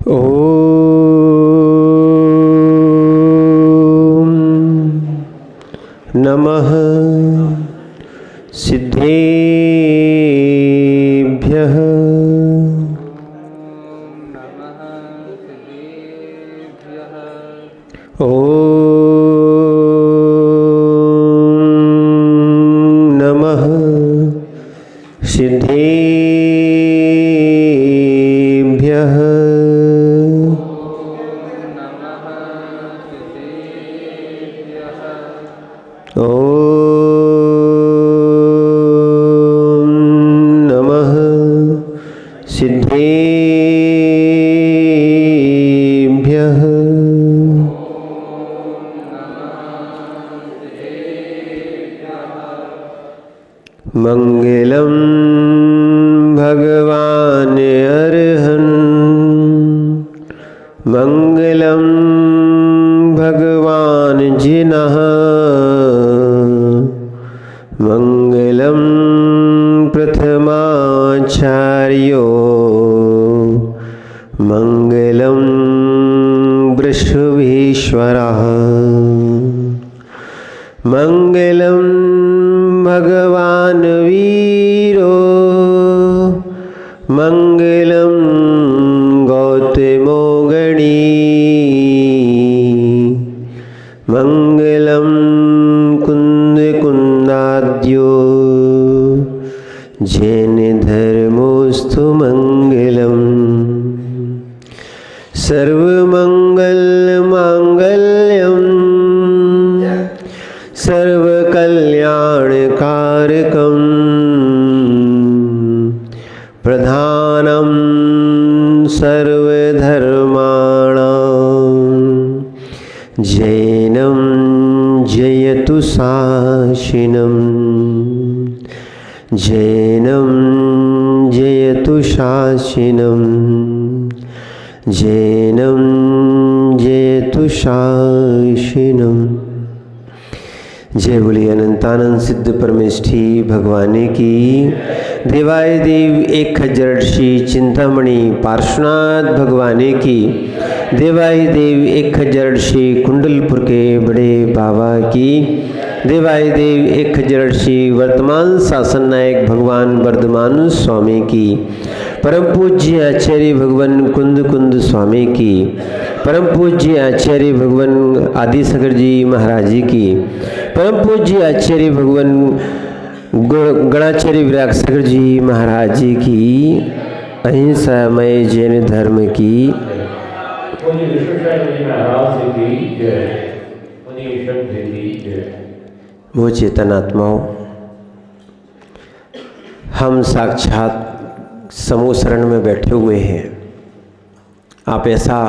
ओम नमः सिद्धेभ्यः। ओम नमः सिद्धेभ्यः। ओम नमः सिद्धेभ्यः। मंगलम भगवान अरहन्, मंगलम भगवान जिनः, मंगलम प्रथमाचार्यो, मंगलम वृषभेश्वरः, मंगलम भगवान वीरो, मंगलम गौतमो गणी, मंगलम कुंद कुंदाद्यो, जैन धर्मोस्तु मंगलम। सर्वमंगल मांगल्यम सर्वकल्याणकारकं, प्रधानं सर्वधर्माणां, जैनं जयतु शासिनं, जैनं जयतु शासिनं, जैनं जयतु शासिनं। जय बोलिए अनंतानंद सिद्ध परमेष्ठी भगवाने की। देवाय देव एक खज्जरषि चिंतामणि पार्श्वनाथ भगवाने की। देवाय देव एक खज्जरषि कुंडलपुर के बड़े बाबा की। देवाय देव एक खज्जरषि वर्तमान शासन नायक भगवान वर्धमान स्वामी की। परम पूज्य आचार्य भगवान कुंद कुंद स्वामी की। परम पूज्य आचार्य भगवान आदिशंकर जी महाराज जी की। परम पूज्य आचार्य भगवान गणाचार्य विराग सागर जी महाराज जी की। अहिंसामय जैन धर्म की। वो चेतनात्माओं, हम साक्षात समूह शरण में बैठे हुए हैं। आप ऐसा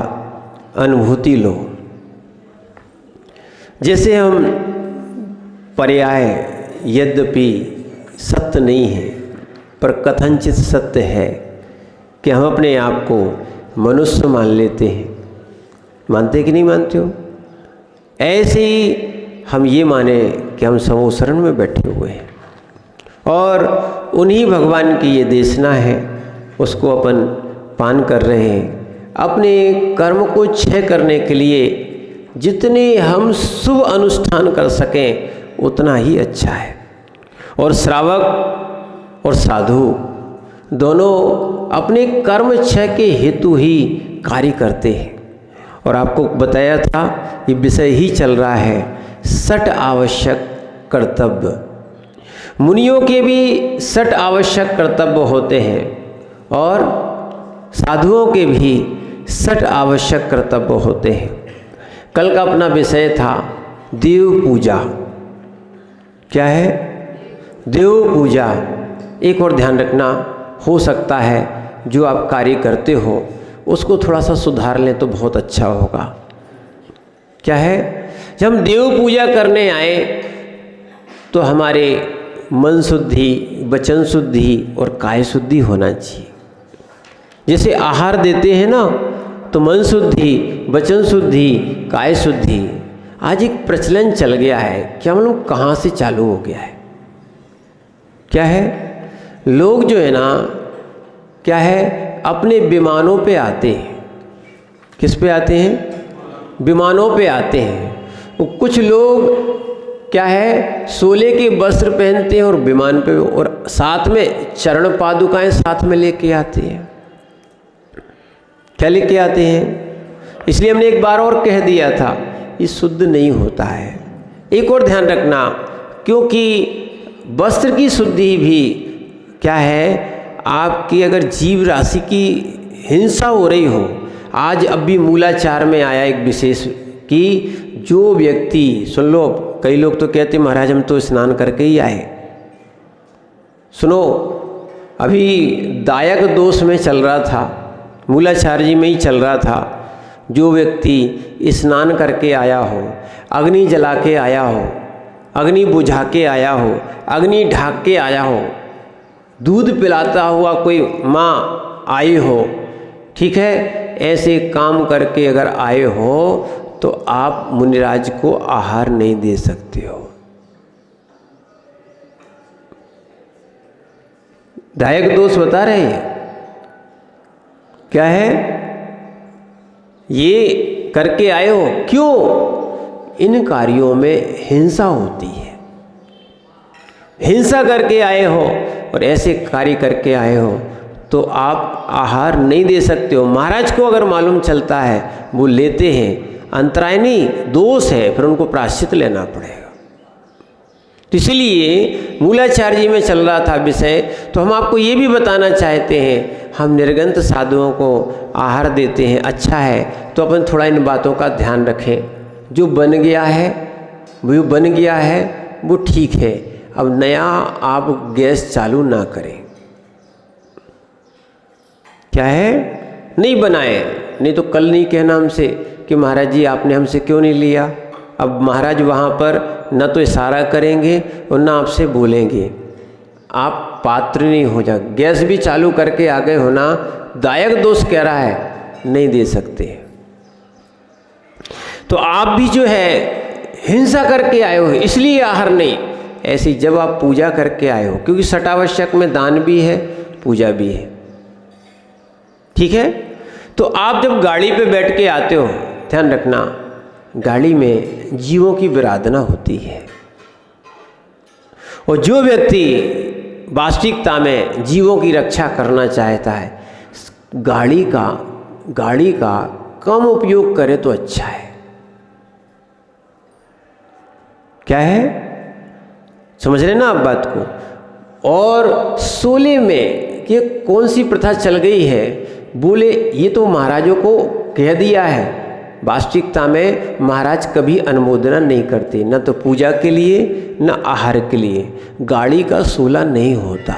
अनुभूति लो जैसे हम पर्याय यद्यपि सत्य नहीं है पर कथनचित सत्य है कि हम अपने आप को मनुष्य मान लेते हैं। मानते कि नहीं मानते हो? ऐसे ही हम ये माने कि हम समूह शरण में बैठे हुए हैं और उन्हीं भगवान की ये देशना है, उसको अपन पान कर रहे हैं। अपने कर्म को क्षय करने के लिए जितने हम शुभ अनुष्ठान कर सकें उतना ही अच्छा है। और श्रावक और साधु दोनों अपने कर्म क्षय के हेतु ही कार्य करते हैं। और आपको बताया था ये विषय ही चल रहा है, 60 आवश्यक कर्तव्य। मुनियों के भी 60 आवश्यक कर्तव्य होते हैं और साधुओं के भी 60 आवश्यक कर्तव्य होते हैं। कल का अपना विषय था देव पूजा। क्या है? देव पूजा। एक और ध्यान रखना, हो सकता है जो आप कार्य करते हो उसको थोड़ा सा सुधार लें तो बहुत अच्छा होगा। क्या है? जब हम देव पूजा करने आए तो हमारे मन शुद्धि, वचन शुद्धि और काय शुद्धि होना चाहिए। जैसे आहार देते हैं ना तो मन शुद्धि, वचन शुद्धि, काय शुद्धि। आज एक प्रचलन चल गया है, क्या मालूम कहाँ से चालू हो गया है। क्या है? लोग जो है ना, क्या है, अपने विमानों पे आते हैं किस पे आते हैं? विमानों पे आते हैं। कुछ लोग क्या है, सोले के वस्त्र पहनते हैं और विमान पे, और साथ में चरण पादुकाएं साथ में लेके आते हैं। क्या लेके आते हैं? इसलिए हमने एक बार और कह दिया था, ये शुद्ध नहीं होता है। एक और ध्यान रखना, क्योंकि वस्त्र की शुद्धि भी क्या है, आपकी अगर जीव राशि की हिंसा हो रही हो। आज अभी मूलाचार में आया एक विशेष कि जो व्यक्ति, सुन लो, कई लोग तो कहते महाराज हम तो स्नान करके ही आए। सुनो, अभी दायक दोष में चल रहा था, मूलाचार जी में ही चल रहा था। जो व्यक्ति स्नान करके आया हो, अग्नि जला के आया हो, अग्नि बुझा के आया हो, अग्नि ढाक के आया हो, दूध पिलाता हुआ कोई माँ आई हो, ठीक है, ऐसे काम करके अगर आए हो तो आप मुनिराज को आहार नहीं दे सकते हो। दायक दोष बता रहे हैं क्या है, ये करके आए हो। क्यों? इन कार्यों में हिंसा होती है। हिंसा करके आए हो और ऐसे कार्य करके आए हो तो आप आहार नहीं दे सकते हो। महाराज को अगर मालूम चलता है वो लेते हैं, अंतराय नहीं, दोष है, फिर उनको प्रायश्चित लेना पड़ेगा। तो इसलिए मूलाचार्य जी में चल रहा था विषय, तो हम आपको ये भी बताना चाहते हैं, हम निर्गंत साधुओं को आहार देते हैं, अच्छा है, तो अपन थोड़ा इन बातों का ध्यान रखें। जो बन गया है वो बन गया है, वो ठीक है। अब नया आप गैस चालू ना करें। क्या है? नहीं बनाए, नहीं तो कल नहीं कहना हमसे कि महाराज जी आपने हमसे क्यों नहीं लिया। अब महाराज वहाँ पर न तो इशारा करेंगे और ना आपसे बोलेंगे, आप पात्र नहीं हो जा। गैस भी चालू करके आ गए हो ना, दायक दोष कह रहा है, नहीं दे सकते। तो आप भी जो है हिंसा करके आए हो, इसलिए आहार नहीं। ऐसी जब आप पूजा करके आए हो, क्योंकि सटावश्यक में दान भी है, पूजा भी है, ठीक है। तो आप जब गाड़ी पे बैठ के आते हो, ध्यान रखना, गाड़ी में जीवों की विराधना होती है, और जो व्यक्ति वास्तविकता में जीवों की रक्षा करना चाहता है, गाड़ी का कम उपयोग करे तो अच्छा है। क्या है? समझ रहे ना आप बात को। और सोले में ये कौन सी प्रथा चल गई है, बोले ये तो महाराजों को कह दिया है। वास्तविकता में महाराज कभी अनुमोदना नहीं करते, न तो पूजा के लिए न आहार के लिए। गाड़ी का सोला नहीं होता।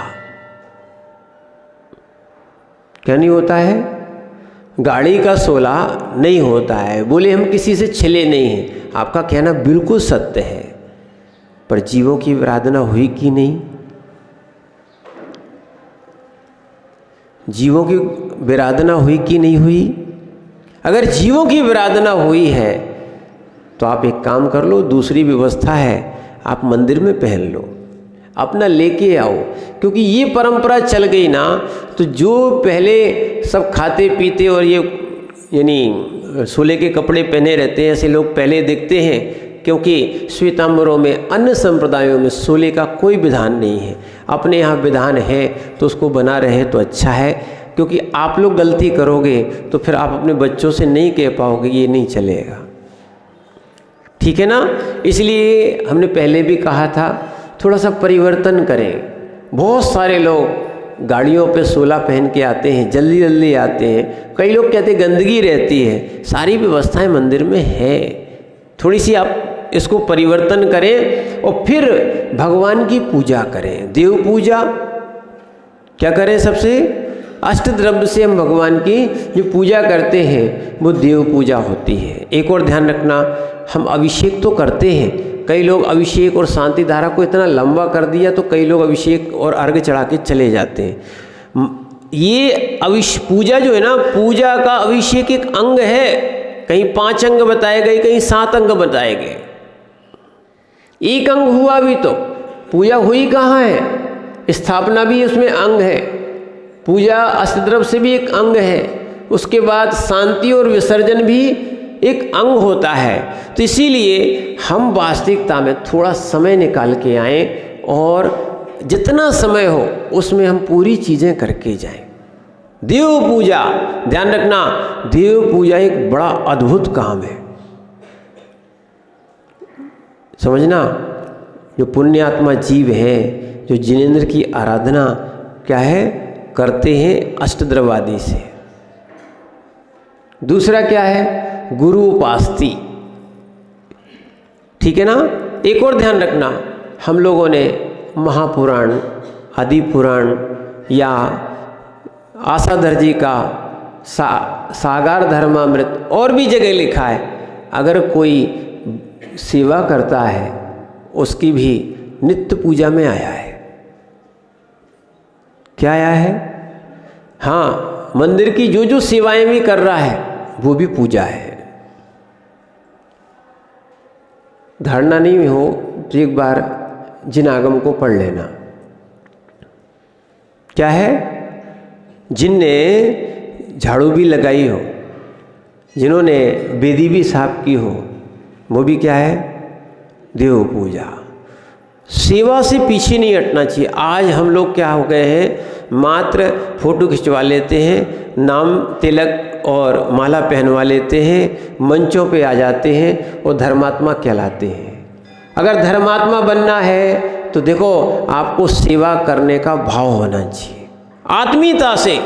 क्या नहीं होता है? गाड़ी का सोला नहीं होता है। बोले हम किसी से छिले नहीं हैं, आपका कहना बिल्कुल सत्य है, पर जीवों की विराधना हुई कि नहीं? जीवों की विराधना हुई कि नहीं हुई? अगर जीवों की विराधना हुई है तो आप एक काम कर लो, दूसरी व्यवस्था है, आप मंदिर में पहन लो, अपना लेके आओ। क्योंकि ये परंपरा चल गई ना, तो जो पहले सब खाते पीते और ये यानी सोले के कपड़े पहने रहते हैं, ऐसे लोग पहले देखते हैं। क्योंकि श्वेतांबरों में, अन्य संप्रदायों में सोले का कोई विधान नहीं है। अपने यहाँ विधान है तो उसको बना रहे तो अच्छा है, क्योंकि आप लोग गलती करोगे तो फिर आप अपने बच्चों से नहीं कह पाओगे, ये नहीं चलेगा, ठीक है ना। इसलिए हमने पहले भी कहा था, थोड़ा सा परिवर्तन करें। बहुत सारे लोग गाड़ियों पे सोला पहन के आते हैं, जल्दी जल्दी आते हैं। कई लोग कहते हैं गंदगी रहती है, सारी व्यवस्थाएं मंदिर में है। थोड़ी सी आप इसको परिवर्तन करें और फिर भगवान की पूजा करें, देव पूजा। क्या करें? सबसे अष्ट द्रव्य से हम भगवान की जो पूजा करते हैं वो देव पूजा होती है। एक और ध्यान रखना, हम अभिषेक तो करते हैं। कई लोग अभिषेक और शांति धारा को इतना लंबा कर दिया तो कई लोग अभिषेक और अर्घ चढ़ा के चले जाते हैं। ये पूजा जो है ना, पूजा का अभिषेक एक अंग है। कहीं 5 अंग बताए गए, कहीं 7 अंग बताए गए। एक अंग हुआ भी तो पूजा हुई कहाँ है? स्थापना भी उसमें अंग है, पूजा अष्टद्रव्य से भी एक अंग है, उसके बाद शांति और विसर्जन भी एक अंग होता है। तो इसीलिए हम वास्तविकता में थोड़ा समय निकाल के आएँ और जितना समय हो उसमें हम पूरी चीज़ें करके जाएं। देव पूजा, ध्यान रखना, देव पूजा एक बड़ा अद्भुत काम है, समझना। जो पुण्यात्मा जीव हैं, जो जिनेंद्र की आराधना क्या है करते हैं अष्टद्रवादी से। दूसरा क्या है, गुरु उपास्ति, ठीक है ना। एक और ध्यान रखना, हम लोगों ने महापुराण, आदि पुराण या आसाधर जी का सागर धर्मामृत और भी जगह लिखा है, अगर कोई सेवा करता है उसकी भी नित्य पूजा में आया है। क्या आया है? हाँ, मंदिर की जो जो सेवाएं भी कर रहा है वो भी पूजा है। धारणा नहीं हो तो एक बार जिन आगम को पढ़ लेना। क्या है? जिनने झाड़ू भी लगाई हो, जिन्होंने बेदी भी साफ की हो, वो भी क्या है? देव पूजा। सेवा से पीछे नहीं हटना चाहिए। आज हम लोग क्या हो गए हैं, मात्र फोटो खिंचवा लेते हैं, नाम तिलक और माला पहनवा लेते हैं, मंचों पे आ जाते हैं और धर्मात्मा कहलाते हैं। अगर धर्मात्मा बनना है तो देखो आपको सेवा करने का भाव होना चाहिए, आत्मीयता से।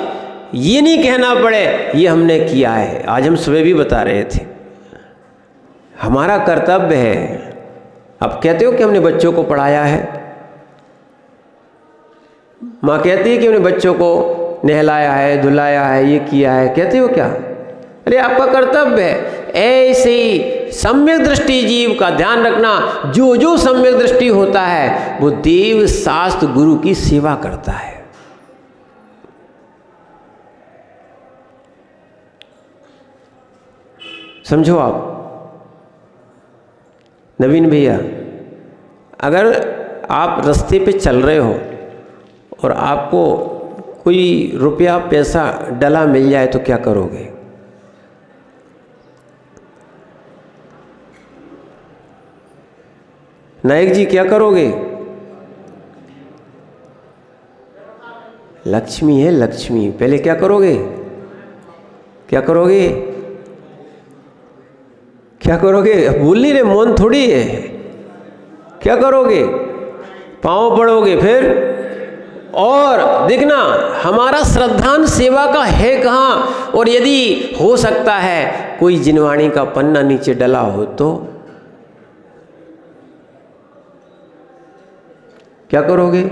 ये नहीं कहना पड़े ये हमने किया है। आज हम सुबह भी बता रहे थे, हमारा कर्तव्य है। अब कहते हो कि हमने बच्चों को पढ़ाया है, माँ कहती है कि हमने बच्चों को नहलाया है, धुलाया है, ये किया है, कहते हो क्या? अरे आपका कर्तव्य है। ऐसे ही सम्यक दृष्टि जीव का ध्यान रखना, जो जो सम्यक दृष्टि होता है वो देव शास्त्र गुरु की सेवा करता है। समझो आप नवीन भैया, अगर आप रास्ते पे चल रहे हो और आपको कोई रुपया पैसा डला मिल जाए तो क्या करोगे? नायक जी क्या करोगे? लक्ष्मी है लक्ष्मी, पहले क्या करोगे? क्या करोगे? क्या करोगे? भूल नहीं रहे, मौन थोड़ी है। क्या करोगे? पाँव पड़ोगे फिर। और देखना हमारा श्रद्धान सेवा का है कहाँ। और यदि हो सकता है कोई जिनवाणी का पन्ना नीचे डला हो तो क्या करोगे?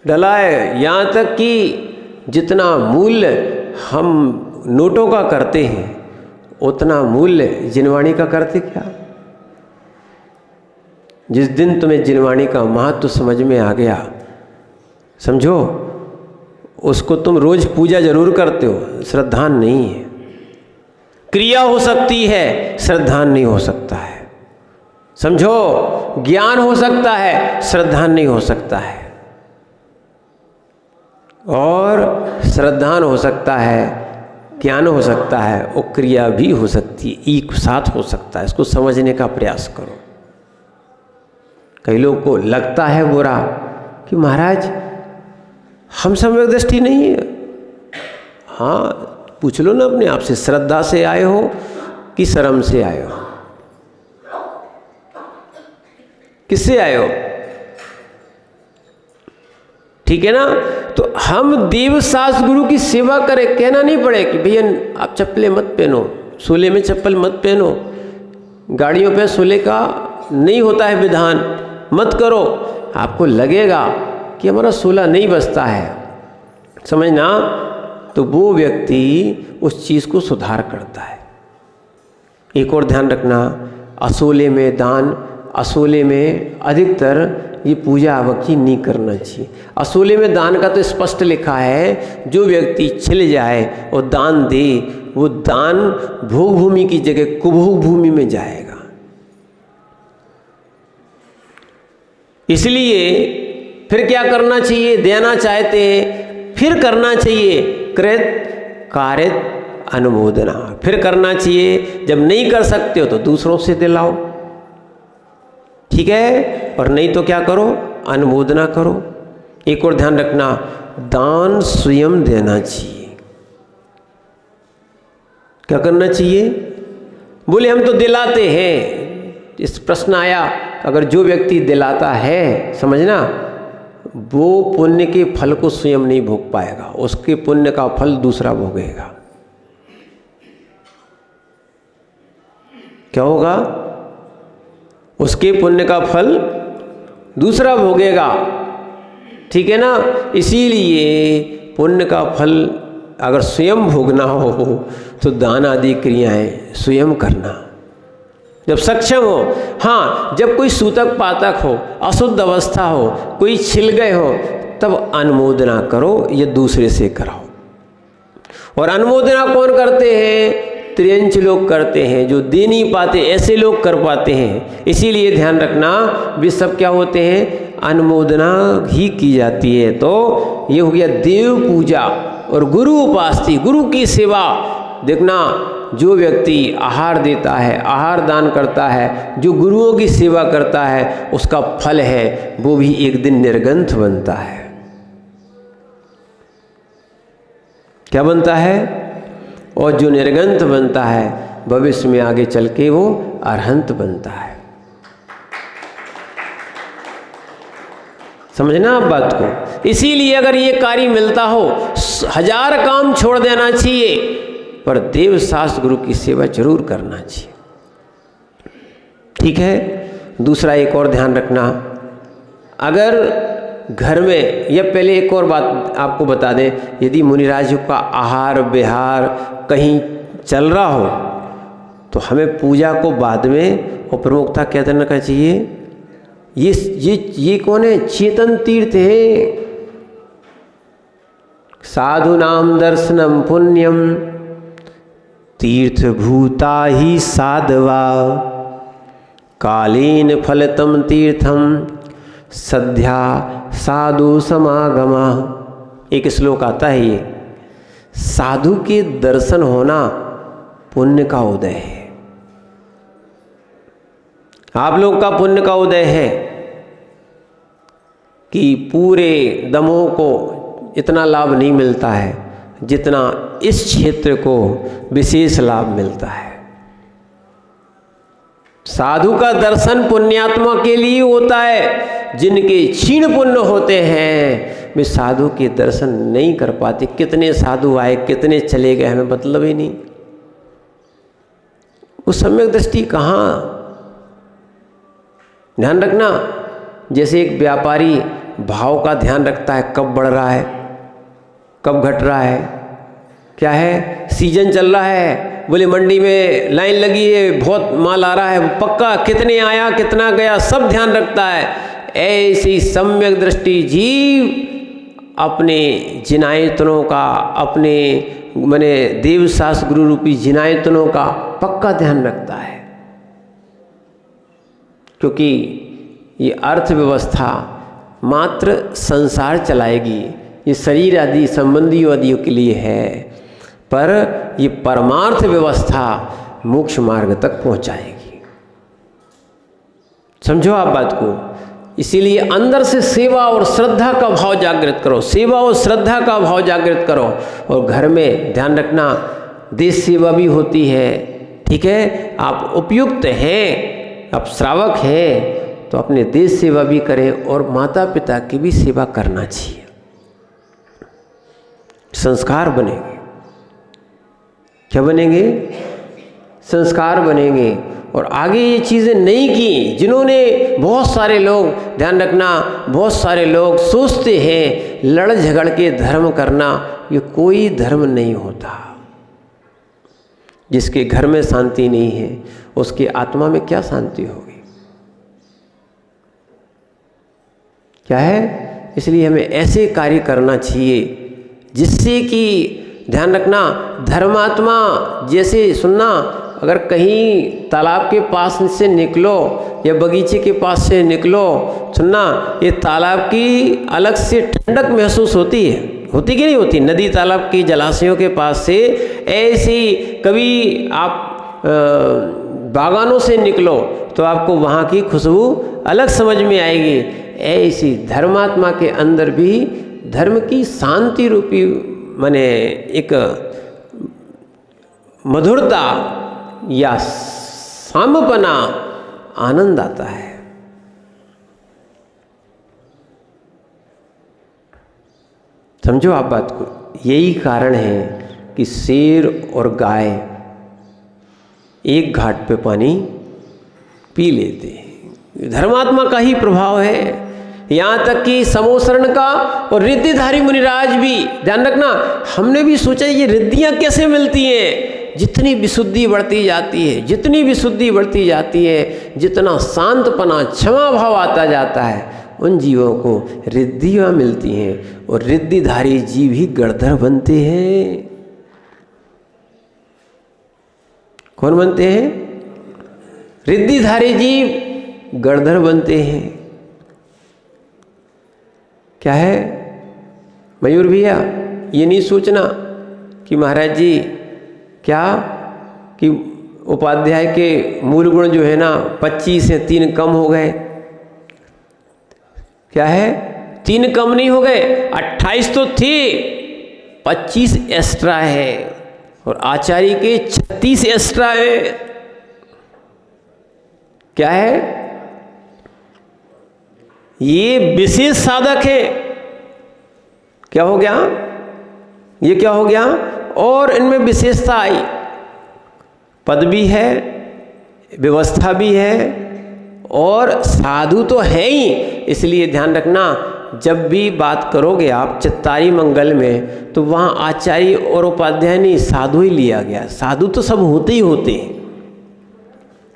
डला है। यहाँ तक कि जितना मूल्य हम नोटों का करते हैं उतना मूल्य जिनवाणी का करते क्या? जिस दिन तुम्हें जिनवाणी का महत्व समझ में आ गया, समझो उसको तुम रोज पूजा जरूर करते हो, श्रद्धान नहीं है। क्रिया हो सकती है, श्रद्धान नहीं हो सकता है। समझो, ज्ञान हो सकता है, श्रद्धान नहीं हो सकता है। और श्रद्धान हो सकता है, ज्ञान हो सकता है और क्रिया भी हो सकती है, एक साथ हो सकता है। इसको समझने का प्रयास करो। कई लोग को लगता है बुरा कि महाराज हम सम्यक दृष्टि नहीं है। हाँ, पूछ लो ना अपने आप से, श्रद्धा से आए हो कि शर्म से आए हो? किससे आए हो? ठीक है ना। तो हम देव शास्त्र गुरु की सेवा करें, कहना नहीं पड़े कि भैया आप चप्पलें मत पहनो, सोले में चप्पल मत पहनो, गाड़ियों पे सोले का नहीं होता है विधान, मत करो। आपको लगेगा कि हमारा सोला नहीं बचता है, समझना, तो वो व्यक्ति उस चीज़ को सुधार करता है। एक और ध्यान रखना, असोले में दान, असोले में अधिकतर ये पूजा आवकी नहीं करना चाहिए। असोले में दान का तो स्पष्ट लिखा है, जो व्यक्ति छिल जाए और दान दे वो दान भोग भूमि की जगह कुभोग भूमि में जाएगा। इसलिए फिर क्या करना चाहिए? देना चाहते हैं फिर करना चाहिए कृत कारित अनुमोदना, फिर करना चाहिए। जब नहीं कर सकते हो तो दूसरों से दिलाओ, ठीक है, और नहीं तो क्या करो? अनुमोदना करो। एक और ध्यान रखना, दान स्वयं देना चाहिए। क्या करना चाहिए? बोले हम तो दिलाते हैं। इस प्रश्न आया, अगर जो व्यक्ति दिलाता है, समझना, वो पुण्य के फल को स्वयं नहीं भोग पाएगा, उसके पुण्य का फल दूसरा भोगेगा। क्या होगा? उसके पुण्य का फल दूसरा भोगेगा, ठीक है ना। इसीलिए पुण्य का फल अगर स्वयं भोगना हो तो दान आदि क्रियाएं स्वयं करना, जब सक्षम हो। हाँ, जब कोई सूतक पातक हो, अशुद्ध अवस्था हो, कोई छिल गए हो, तब अनुमोदना करो, ये दूसरे से कराओ। और अनुमोदना कौन करते हैं? त्रियंच लोग करते हैं, जो दे नहीं पाते ऐसे लोग कर पाते हैं। इसीलिए ध्यान रखना, वे सब क्या होते हैं? अनुमोदना ही की जाती है। तो ये हो गया देव पूजा और गुरु उपासती, गुरु की सेवा। देखना, जो व्यक्ति आहार देता है, आहार दान करता है, जो गुरुओं की सेवा करता है, उसका फल है वो भी एक दिन निर्गंथ बनता है। क्या बनता है? और जो निर्गंथ बनता है भविष्य में आगे चल के वो अरहंत बनता है। समझना आप बात को। इसीलिए अगर ये कार्य मिलता हो, 1000 काम छोड़ देना चाहिए, पर देव शास्त्र गुरु की सेवा जरूर करना चाहिए, ठीक है। दूसरा एक और ध्यान रखना, अगर घर में, या पहले एक और बात आपको बता दें, यदि मुनिराज का आहार विहार कहीं चल रहा हो तो हमें पूजा को बाद में और प्रमुखता क्या देना चाहिए? ये कौन है? चेतन तीर्थ है। साधु नाम दर्शनम पुण्यम तीर्थ भूता ही साधवा कालीन फलतम तीर्थम सद्या साधु समागमा। एक श्लोक आता है, ये साधु के दर्शन होना पुण्य का उदय है। आप लोग का पुण्य का उदय है कि पूरे दमोह को इतना लाभ नहीं मिलता है जितना इस क्षेत्र को विशेष लाभ मिलता है। साधु का दर्शन पुण्यात्मा के लिए होता है। जिनके क्षीण पुण्य होते हैं वे साधु के दर्शन नहीं कर पाते। कितने साधु आए, कितने चले गए, हमें मतलब ही नहीं। वो सम्यक दृष्टि कहाँ? ध्यान रखना, जैसे एक व्यापारी भाव का ध्यान रखता है, कब बढ़ रहा है, कब घट रहा है, क्या है, सीजन चल रहा है, बोले मंडी में लाइन लगी है, बहुत माल आ रहा है, पक्का कितने आया कितना गया सब ध्यान रखता है। ऐसी सम्यक दृष्टि जीव अपने जिनायतनों का, अपने माने देव शास्त्र गुरु रूपी जिनायतनों का पक्का ध्यान रखता है, क्योंकि ये अर्थव्यवस्था मात्र संसार चलाएगी, ये शरीर आदि संबंधियों आदियों के लिए है, पर ये परमार्थ व्यवस्था मोक्ष मार्ग तक पहुंचाएगी। समझो आप बात को। इसीलिए अंदर से सेवा और श्रद्धा का भाव जागृत करो, सेवा और श्रद्धा का भाव जागृत करो। और घर में ध्यान रखना, देश सेवा भी होती है, ठीक है। आप उपयुक्त हैं, आप श्रावक हैं, तो अपने देश सेवा भी करें और माता पिता की भी सेवा करना चाहिए। संस्कार बनेंगे। क्या बनेंगे? संस्कार बनेंगे। और आगे ये चीज़ें नहीं की, जिन्होंने बहुत सारे लोग, ध्यान रखना, बहुत सारे लोग सोचते हैं लड़ झगड़ के धर्म करना, ये कोई धर्म नहीं होता। जिसके घर में शांति नहीं है उसकी आत्मा में क्या शांति होगी? क्या है? इसलिए हमें ऐसे कार्य करना चाहिए जिससे कि, ध्यान रखना, धर्मात्मा जैसे सुनना, अगर कहीं तालाब के पास से निकलो या बगीचे के पास से निकलो, सुनना, ये तालाब की अलग से ठंडक महसूस होती है, होती कि नहीं होती? नदी तालाब की जलाशयों के पास से ऐसी, कभी आप बागानों से निकलो तो आपको वहाँ की खुशबू अलग समझ में आएगी। ऐसी धर्मात्मा के अंदर भी धर्म की शांति रूपी माने एक मधुरता या सामपना, आनंद आता है। समझो आप बात को। यही कारण है कि शेर और गाय एक घाट पे पानी पी लेते हैं। धर्मात्मा का ही प्रभाव है। यहाँ तक कि समोसरण का और रिद्धिधारी मुनिराज भी, ध्यान रखना, हमने भी सोचा ये रिद्धियाँ कैसे मिलती हैं। जितनी विशुद्धि बढ़ती जाती है, जितनी विशुद्धि बढ़ती जाती है, जितना शांतपना, क्षमा भाव आता जाता है, उन जीवों को रिद्धियाँ मिलती हैं और रिद्धिधारी जीव ही गणधर बनते हैं। कौन बनते हैं? रिद्धिधारी जीव गणधर बनते हैं। क्या है मयूर भैया, ये नहीं सोचना कि महाराज जी क्या कि उपाध्याय के मूल गुण जो है ना 25 से 3 कम हो गए। क्या है? 3 कम नहीं हो गए, 28 तो थे, 25 एक्स्ट्रा है और आचार्य के 36 एक्स्ट्रा है। क्या है? ये विशेष साधक है। क्या हो गया? ये क्या हो गया? और इनमें विशेषता आई, पद भी है, व्यवस्था भी है और साधु तो है ही। इसलिए ध्यान रखना, जब भी बात करोगे आप चित्तारी मंगल में, तो वहाँ आचार्य और उपाध्याय नहीं, साधु ही लिया गया। साधु तो सब होते ही होते हैं।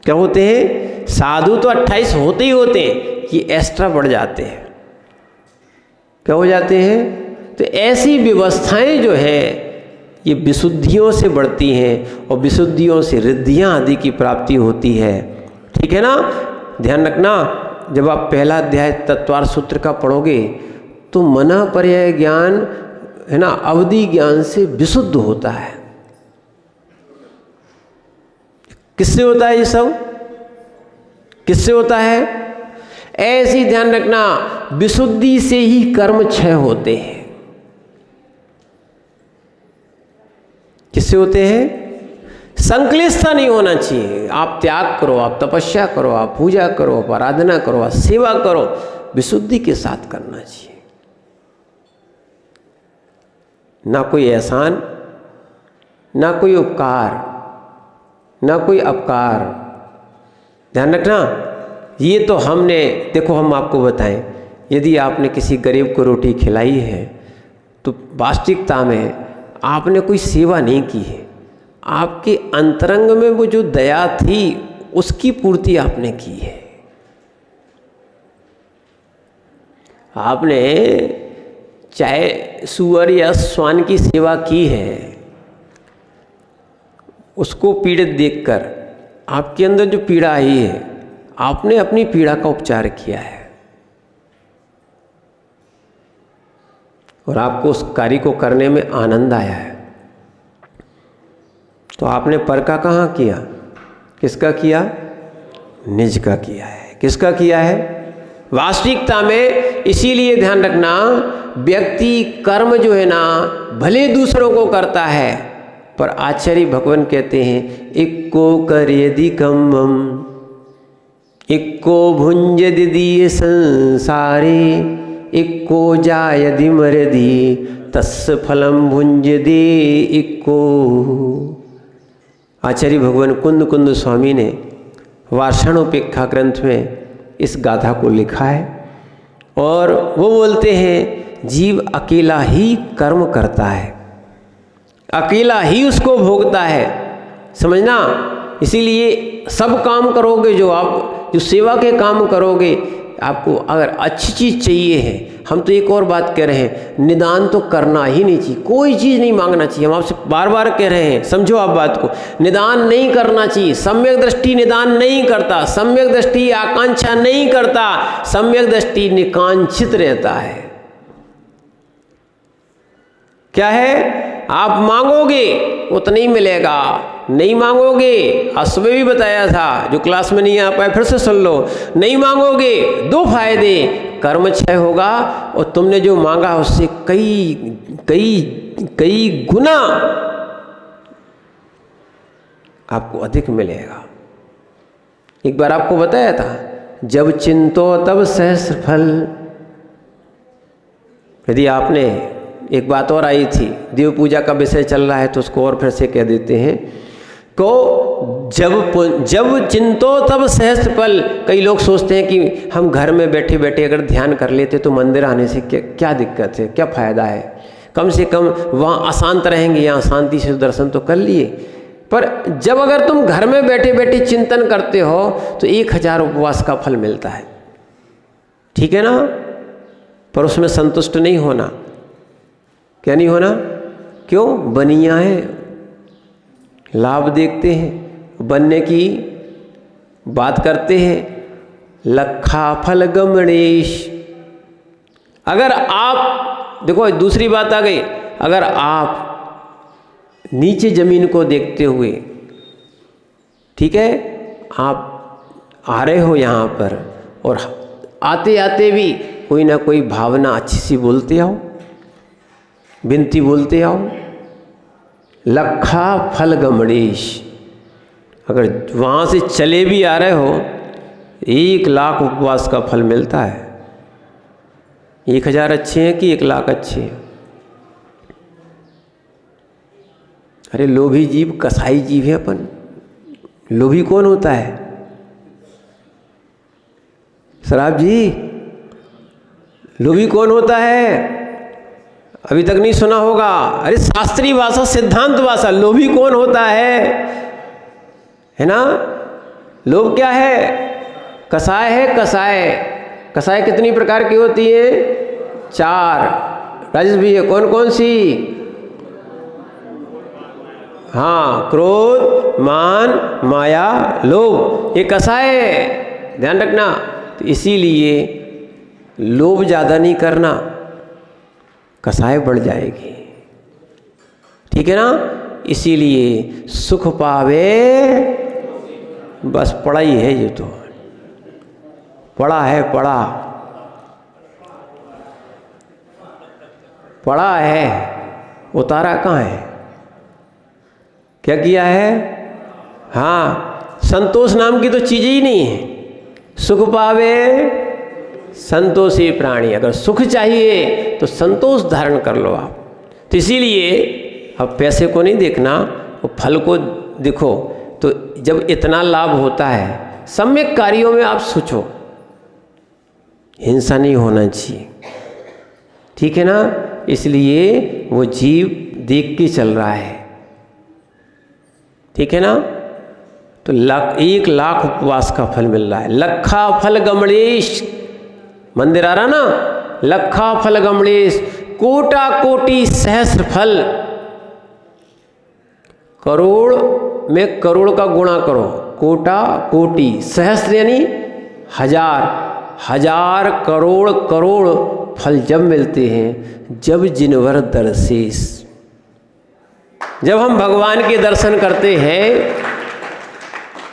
क्या होते हैं? साधु तो 28 होते ही होते हैं, ये एक्स्ट्रा बढ़ जाते हैं। क्या हो जाते हैं? तो ऐसी व्यवस्थाएं जो है ये विशुद्धियों से बढ़ती हैं और विशुद्धियों से रिद्धियाँ आदि की प्राप्ति होती है। ठीक है ना? ध्यान रखना, जब आप पहला अध्याय तत्वार सूत्र का पढ़ोगे तो मना पर्याय ज्ञान है ना, अवधि ज्ञान से विशुद्ध होता है। किससे होता है ये सब? किससे होता है? ऐसी ध्यान रखना, विशुद्धि से ही कर्म क्षय होते हैं। किससे होते हैं? संक्लिष्टता नहीं होना चाहिए। आप त्याग करो, आप तपस्या करो, आप पूजा करो, आप आराधना करो, आप सेवा करो, विशुद्धि के साथ करना चाहिए। ना कोई एहसान, ना कोई उपकार, ना कोई अपकार। ध्यान रखना, ये तो हमने, देखो हम आपको बताएं, यदि आपने किसी गरीब को रोटी खिलाई है तो वास्तविकता में आपने कोई सेवा नहीं की है। आपके अंतरंग में वो जो दया थी उसकी पूर्ति आपने की है। आपने चाहे सुअर या श्वान की सेवा की है, उसको पीड़ित देखकर आपके अंदर जो पीड़ा आई है, आपने अपनी पीड़ा का उपचार किया है और आपको उस कार्य को करने में आनंद आया है। तो आपने पर का कहाँ किया? किसका किया? निज का किया है। किसका किया है? वास्तविकता में। इसीलिए ध्यान रखना, व्यक्ति कर्म जो है ना भले दूसरों को करता है, पर आचार्य भगवान कहते हैं इक्को करेदि कम्मम इक्को भुंज दीय संसारे इक्को जायदि मरदि तस्य फलम भुंज दे इक्को। आचार्य भगवान कुंद कुंद स्वामी ने वार्षणोपेक्षा ग्रंथ में इस गाथा को लिखा है और वो बोलते हैं जीव अकेला ही कर्म करता है, अकेला ही उसको भोगता है। समझना, इसीलिए सब काम करोगे जो आप जो सेवा के काम करोगे, आपको अगर अच्छी चीज़ चाहिए है, हम तो एक और बात कह रहे हैं, निदान तो करना ही नहीं चाहिए, कोई चीज़ नहीं मांगना चाहिए। हम आपसे बार बार कह रहे हैं, समझो आप बात को, निदान नहीं करना चाहिए। सम्यक दृष्टि निदान नहीं करता, सम्यक दृष्टि आकांक्षा नहीं करता, सम्यक दृष्टि निकांक्षित रहता है। क्या है? आप मांगोगे उतना ही मिलेगा, नहीं मांगोगे, आज सुबह भी बताया था, जो क्लास में नहीं आ पाए फिर से सुन लो, नहीं मांगोगे 2 फायदे, कर्म क्षय होगा और तुमने जो मांगा उससे कई गुना आपको अधिक मिलेगा। एक बार आपको बताया था, जब चिंतो तब सहस्र फल। यदि आपने, एक बात और आई थी, देव पूजा का विषय चल रहा है तो उसको और फिर से कह देते हैं को जब चिंतो तब सहस्त्र फल। कई लोग सोचते हैं कि हम घर में बैठे बैठे अगर ध्यान कर लेते तो मंदिर आने से क्या दिक्कत है, क्या फ़ायदा है, कम से कम वहाँ अशांत रहेंगे, यहाँ शांति से दर्शन तो कर लिए। पर जब अगर तुम घर में बैठे बैठे चिंतन करते हो तो 1000 उपवास का फल मिलता है, ठीक है ना। पर उसमें संतुष्ट नहीं होना। क्या नहीं होना? क्यों? बनिया है, लाभ देखते हैं, बनने की बात करते हैं, लखा फल गमणेश। अगर आप देखो, दूसरी बात आ गई, अगर आप नीचे जमीन को देखते हुए, ठीक है, आप आ रहे हो यहाँ पर और आते आते भी कोई ना कोई भावना अच्छी सी बोलते आओ, विनती बोलते आओ, लखा फल गमणेश। अगर वहाँ से चले भी आ रहे हो 1 लाख उपवास का फल मिलता है। 1000 अच्छे हैं कि 1 लाख अच्छे हैं? अरे लोभी जीव कसाई जीव है अपन। लोभी कौन होता है? शराब जी, लोभी कौन होता है? अभी तक नहीं सुना होगा। अरे शास्त्रीय भाषा, सिद्धांत भाषा, लोभी कौन होता है ना? लोभ क्या है? कसाय है। कसाय कितनी प्रकार की होती है? 4। राजेश भैया, कौन कौन सी? हाँ, क्रोध, मान, माया, लोभ, ये कसाय है, ध्यान रखना। तो इसीलिए लोभ ज़्यादा नहीं करना, कसाय बढ़ जाएगी, ठीक है ना। इसीलिए सुख पावे, बस पड़ा ही है, ये तो पड़ा है, पड़ा है, उतारा कहाँ है? क्या किया है? हाँ, संतोष नाम की तो चीज़ ही नहीं है। सुख पावे संतोषी प्राणी। अगर सुख चाहिए तो संतोष धारण कर लो आप। तो इसीलिए अब पैसे को नहीं देखना, वो फल को देखो। तो जब इतना लाभ होता है, सम्यक कार्यों में आप सोचो, हिंसा नहीं होना चाहिए, ठीक है ना। इसलिए वो जीव देख के चल रहा है, ठीक है ना। तो 1 लाख उपवास का फल मिल रहा है। लखा फल गमणेश, मंदिर आ रहा ना, लखा फल गमणेश, कोटा कोटि सहस्र फल। करोड़ में करोड़ का गुणा करो, कोटा कोटि, सहस्र यानी 1000, 1000 करोड़ करोड़ फल जब मिलते हैं, जब जिनवर दर्शेस। जब हम भगवान के दर्शन करते हैं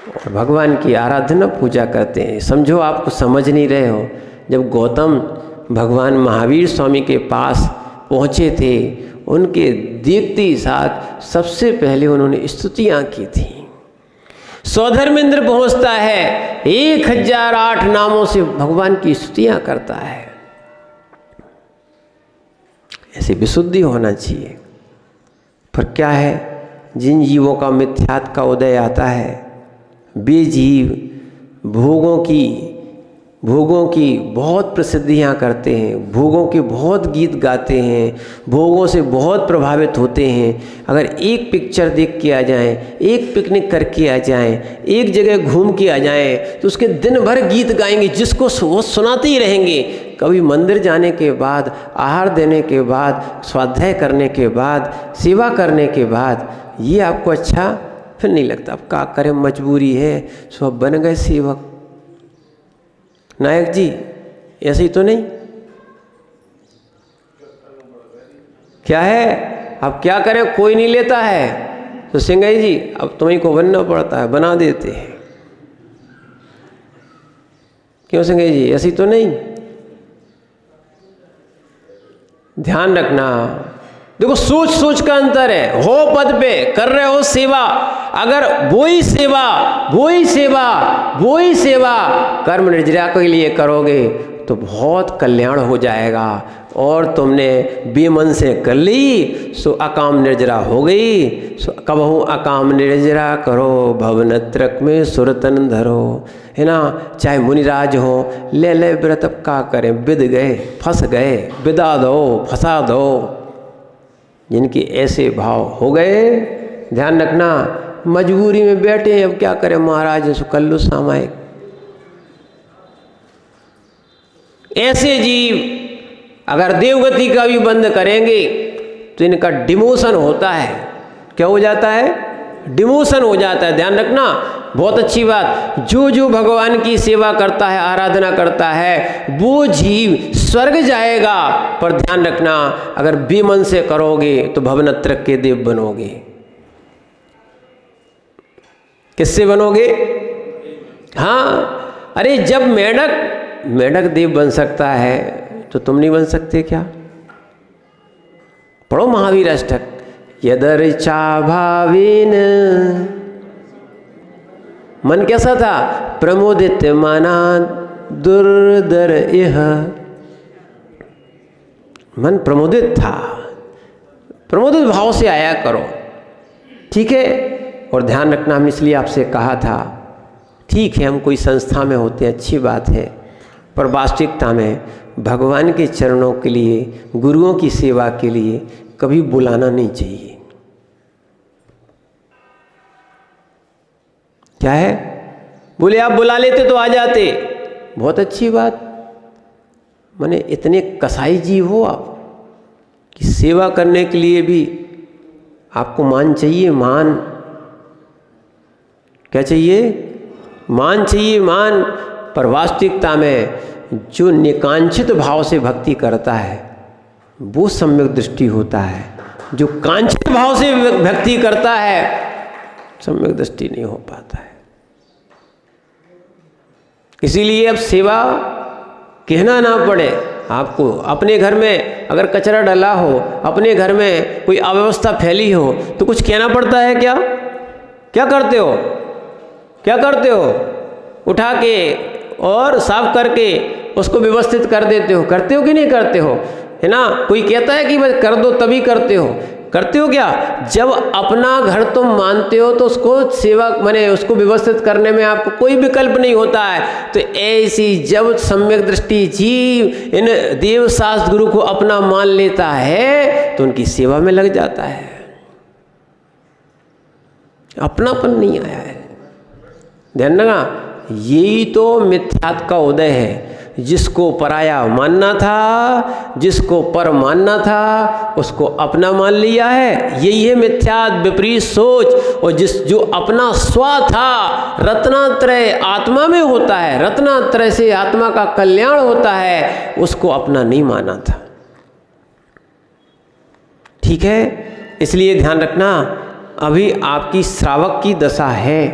और भगवान की आराधना पूजा करते हैं। समझो आपको समझ नहीं रहे हो, जब गौतम भगवान महावीर स्वामी के पास पहुँचे थे, उनके देखते ही साथ सबसे पहले उन्होंने स्तुतियाँ की थी। स्वधर्मेंद्र पहुँचता है, 1008 नामों से भगवान की स्तुतियाँ करता है। ऐसे विशुद्धि होना चाहिए। पर क्या है, जिन जीवों का मिथ्यात्व का उदय आता है, वे जीव भोगों की भोगों की बहुत प्रसिद्धियाँ करते हैं, भोगों के बहुत गीत गाते हैं, भोगों से बहुत प्रभावित होते हैं। अगर एक पिक्चर देख के आ जाएं, एक पिकनिक करके आ जाएं, एक जगह घूम के आ जाएं, तो उसके दिन भर गीत गाएंगे, जिसको वो सुनाते ही रहेंगे। कभी मंदिर जाने के बाद, आहार देने के बाद, स्वाध्याय करने के बाद, सेवा करने के बाद ये आपको अच्छा फिर नहीं लगता। अब क्या करें, मजबूरी है, सो अब बन गए सेवक। नायक जी ऐसे ही तो नहीं, क्या है, अब क्या करें, कोई नहीं लेता है, तो सिंगाई जी अब तुम्हें को बनना पड़ता है, बना देते हैं। क्यों सिंगाई जी, ऐसे ही तो नहीं। ध्यान रखना, देखो सोच सोच का अंतर है। हो पद पे कर रहे हो सेवा, अगर वही सेवा कर्म निर्जरा के लिए करोगे तो बहुत कल्याण हो जाएगा। और तुमने बेमन से कर ली सो अकाम निर्जरा हो गई। सो कबहू अकाम निर्जरा करो, भवनत्रक में सुरतन धरो, है ना। चाहे मुनिराज हो, ले व्रत, अब का करें, बिद गए, फंस गए, बिदा दो, फंसा दो। जिनके ऐसे भाव हो गए, ध्यान रखना, मजबूरी में बैठे, अब क्या करें महाराज, सो कल्लू सामायिक। ऐसे जीव अगर देवगति का भी बंद करेंगे तो इनका डिमोशन होता है। क्या हो जाता है, डिमोशन हो जाता है। ध्यान रखना, बहुत अच्छी बात। जो भगवान की सेवा करता है, आराधना करता है, वो जीव स्वर्ग जाएगा। पर ध्यान रखना, अगर बेमन से करोगे तो भवनत्रक के देव बनोगे। किससे बनोगे? हाँ, अरे जब मेढक देव बन सकता है तो तुम नहीं बन सकते क्या? पढ़ो महावीर अष्टक। यदर्चा भावेन, मन कैसा था? प्रमोदित माना दुर्धर इह, मन प्रमोदित था, प्रमोदित भाव से आया करो, ठीक है। और ध्यान रखना, हमने इसलिए आपसे कहा था, ठीक है हम कोई संस्था में होते हैं, अच्छी बात है, पर वास्तविकता में भगवान के चरणों के लिए, गुरुओं की सेवा के लिए कभी बुलाना नहीं चाहिए। क्या है, बोले आप बुला लेते तो आ जाते, बहुत अच्छी बात। माने इतने कसाई जीव हो आप कि सेवा करने के लिए भी आपको मान चाहिए, मान। क्या चाहिए? मान चाहिए, मान। पर वास्तविकता में जो निकांक्षित भाव से भक्ति करता है वो सम्यक दृष्टि होता है, जो कांक्षित भाव से भक्ति करता है सम्यक दृष्टि नहीं हो पाता है। इसीलिए अब सेवा कहना ना पड़े आपको। अपने घर में अगर कचरा डला हो, अपने घर में कोई अव्यवस्था फैली हो, तो कुछ कहना पड़ता है क्या? क्या करते हो? क्या करते हो? उठा के और साफ करके उसको व्यवस्थित कर देते हो। करते हो कि नहीं करते हो? है ना। कोई कहता है कि बस कर दो तभी करते हो। करते हो क्या? जब अपना घर तुम मानते हो तो उसको सेवा माने उसको व्यवस्थित करने में आपको कोई विकल्प नहीं होता है। तो ऐसी जब सम्यक दृष्टि जीव इन देव शास्त्र गुरु को अपना मान लेता है तो उनकी सेवा में लग जाता है। अपनापन नहीं आया है। ध्यान रखना, यही तो मिथ्यात्व का उदय है। जिसको पराया मानना था, जिसको पर मानना था, उसको अपना मान लिया है। यही है मिथ्यात्व, विपरीत सोच। और जो अपना स्व था, रत्नात्रय आत्मा में होता है, रत्नात्रय से आत्मा का कल्याण होता है, उसको अपना नहीं माना था। ठीक है, इसलिए ध्यान रखना, अभी आपकी श्रावक की दशा है,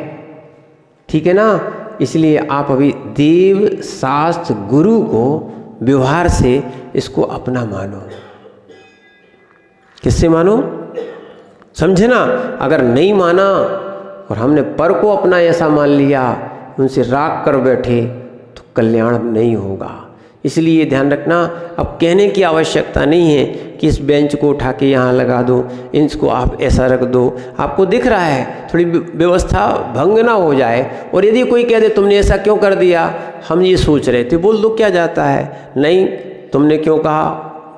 ठीक है ना। इसलिए आप अभी देव शास्त्र गुरु को व्यवहार से इसको अपना मानो। किससे मानो? समझे ना। अगर नहीं माना और हमने पर को अपना ऐसा मान लिया, उनसे राग कर बैठे, तो कल्याण नहीं होगा। इसलिए ध्यान रखना, अब कहने की आवश्यकता नहीं है कि इस बेंच को उठा के यहाँ लगा दो, इसको आप ऐसा रख दो। आपको दिख रहा है थोड़ी व्यवस्था भंग ना हो जाए, और यदि कोई कह दे तुमने ऐसा क्यों कर दिया, हम ये सोच रहे थे, बोल दो क्या जाता है, नहीं तुमने क्यों कहा,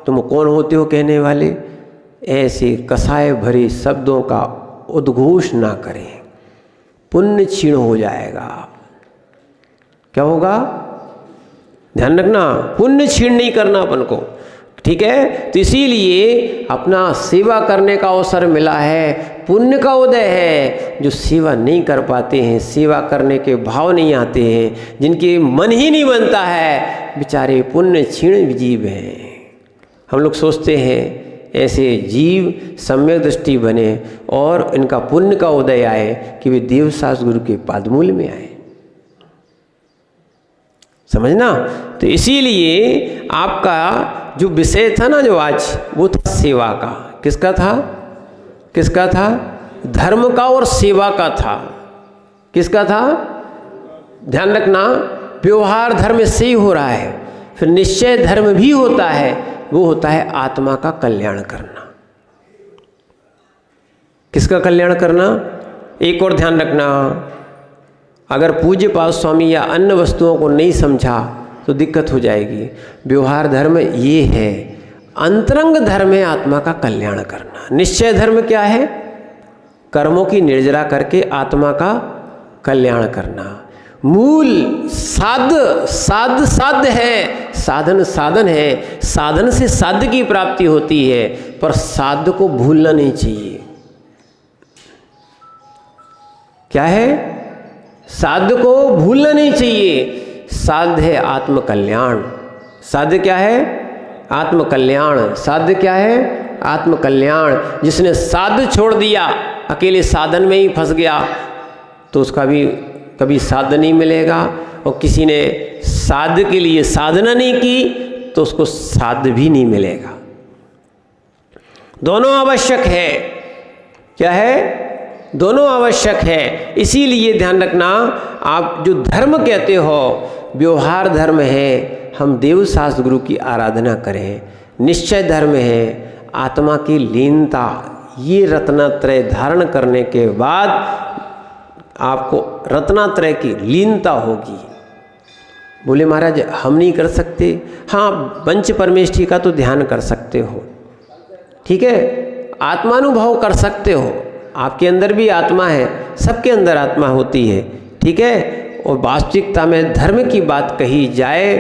तुम कौन होते हो कहने वाले। ऐसे कसाय भरे शब्दों का उद्घोष ना करें, पुण्य क्षीण हो जाएगा। क्या होगा, ध्यान रखना, पुण्य क्षीण नहीं करना अपन को, ठीक है। तो इसीलिए अपना सेवा करने का अवसर मिला है, पुण्य का उदय है। जो सेवा नहीं कर पाते हैं, सेवा करने के भाव नहीं आते हैं, जिनके मन ही नहीं बनता है, बेचारे पुण्य क्षीण जीव हैं। हम लोग सोचते हैं ऐसे जीव सम्यक दृष्टि बने और इनका पुण्य का उदय आए कि वे देवशास्त्र गुरु के पादमूल में आए, समझना। तो इसीलिए आपका जो विषय था ना जो आज, वो था सेवा का। किसका था, किसका था, धर्म का और सेवा का था। किसका था, ध्यान रखना, व्यवहार धर्म से ही हो रहा है, फिर निश्चय धर्म भी होता है, वो होता है आत्मा का कल्याण करना। किसका कल्याण करना, एक और ध्यान रखना, अगर पूज्य पाद स्वामी या अन्य वस्तुओं को नहीं समझा तो दिक्कत हो जाएगी। व्यवहार धर्म ये है, अंतरंग धर्म है आत्मा का कल्याण करना। निश्चय धर्म क्या है, कर्मों की निर्जरा करके आत्मा का कल्याण करना। मूल साध्य है, साधन साधन है, साधन से साध्य की प्राप्ति होती है, पर साध्य को भूलना नहीं चाहिए। क्या है, साध्य को भूलना नहीं चाहिए। साध्य है आत्म कल्याण। साध्य क्या है, आत्म कल्याण। साध्य क्या है, आत्म कल्याण। जिसने साध्य छोड़ दिया, अकेले साधन में ही फंस गया, तो उसका भी कभी साध्य नहीं मिलेगा। और किसी ने साध्य के लिए साधना नहीं की तो उसको साध्य भी नहीं मिलेगा। दोनों आवश्यक है। क्या है, दोनों आवश्यक है। इसीलिए ध्यान रखना, आप जो धर्म कहते हो व्यवहार धर्म है, हम देव शास्त्र गुरु की आराधना करें। निश्चय धर्म है आत्मा की लीनता। ये रत्नत्रय धारण करने के बाद आपको रत्नत्रय की लीनता होगी। बोले महाराज हम नहीं कर सकते, हाँ पंच परमेष्ठी का तो ध्यान कर सकते हो, ठीक है, आत्मानुभव कर सकते हो, आपके अंदर भी आत्मा है, सबके अंदर आत्मा होती है, ठीक है। और वास्तविकता में धर्म की बात कही जाए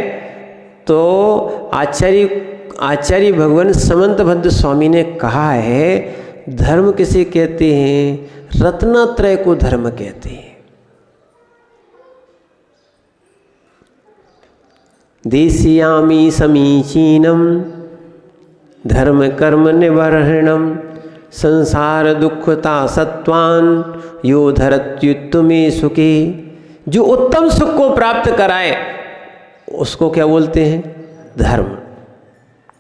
तो आचार्य भगवान समंतभद्र स्वामी ने कहा है, धर्म किसे कहते हैं, रत्नत्रय को धर्म कहते हैं। देस्यामि समीचीनम धर्म कर्म निबर्हणम संसार दुखता सत्वान यो धरत्युत्तमे सुखे। जो उत्तम सुख को प्राप्त कराए उसको क्या बोलते हैं, धर्म।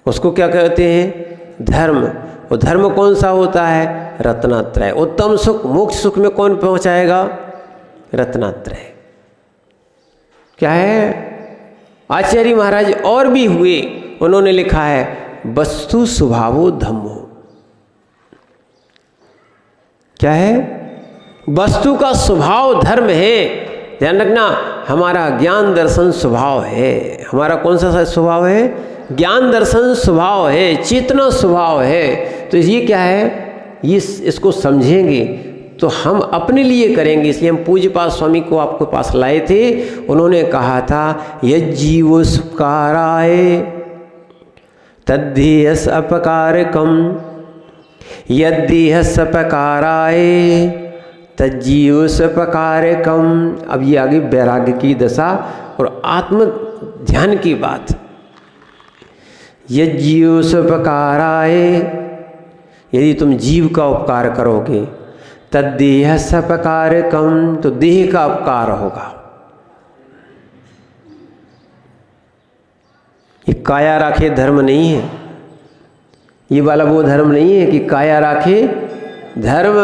उसको क्या कहते हैं, धर्म। और धर्म कौन सा होता है, रत्नत्रय। उत्तम सुख मोक्ष सुख में कौन पहुंचाएगा, रत्नत्रय। क्या है, आचार्य महाराज और भी हुए, उन्होंने लिखा है वस्तु स्वभावो धम्मो। क्या है, वस्तु का स्वभाव धर्म है। ध्यान रखना, हमारा ज्ञान दर्शन स्वभाव है। हमारा कौन सा स्वभाव है, ज्ञान दर्शन स्वभाव है, चेतना स्वभाव है। तो ये क्या है, ये इसको समझेंगे तो हम अपने लिए करेंगे। इसलिए हम पूज्य पाद स्वामी को आपके पास लाए थे। उन्होंने कहा था यज्जीव सुपकाराय तद्धेयस अपकारकम, यद्धेयस अपकाराय तज्जीव स्वपकारकम। अब ये आगे वैराग्य की दशा और आत्म ध्यान की बात। यज्जीव स्वपकाराय, यदि तुम जीव का उपकार करोगे, तद्देह स्वपकारकम, तो देह का उपकार होगा। ये काया राखे धर्म नहीं है, ये वाला वो धर्म नहीं है कि काया राखे धर्म।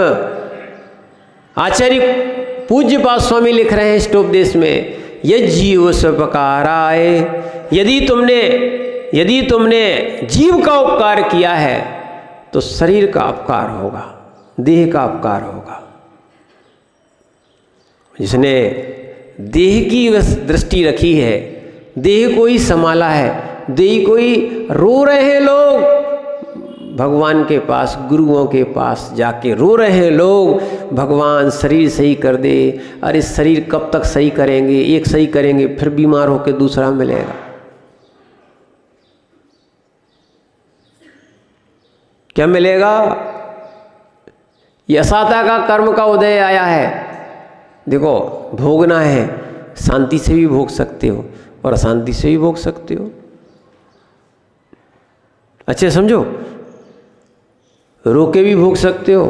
आचार्य पूज्य पाद स्वामी लिख रहे हैं इष्टोपदेश में, यज्जीव स्वपकाराय। यदि तुमने जीव का उपकार किया है तो शरीर का उपकार होगा, देह का उपकार होगा। जिसने देह की दृष्टि रखी है, देह को ही संभाला है, देह को ही रो रहे हैं लोग भगवान के पास, गुरुओं के पास जाके रो रहे हैं लोग, भगवान शरीर सही कर दे। अरे शरीर कब तक सही करेंगे, एक सही करेंगे फिर बीमार होकर दूसरा मिलेगा। क्या मिलेगा? यशाता का कर्म का उदय आया है। देखो भोगना है, शांति से भी भोग सकते हो और अशांति से भी भोग सकते हो। अच्छे समझो, रो के भी भोग सकते हो,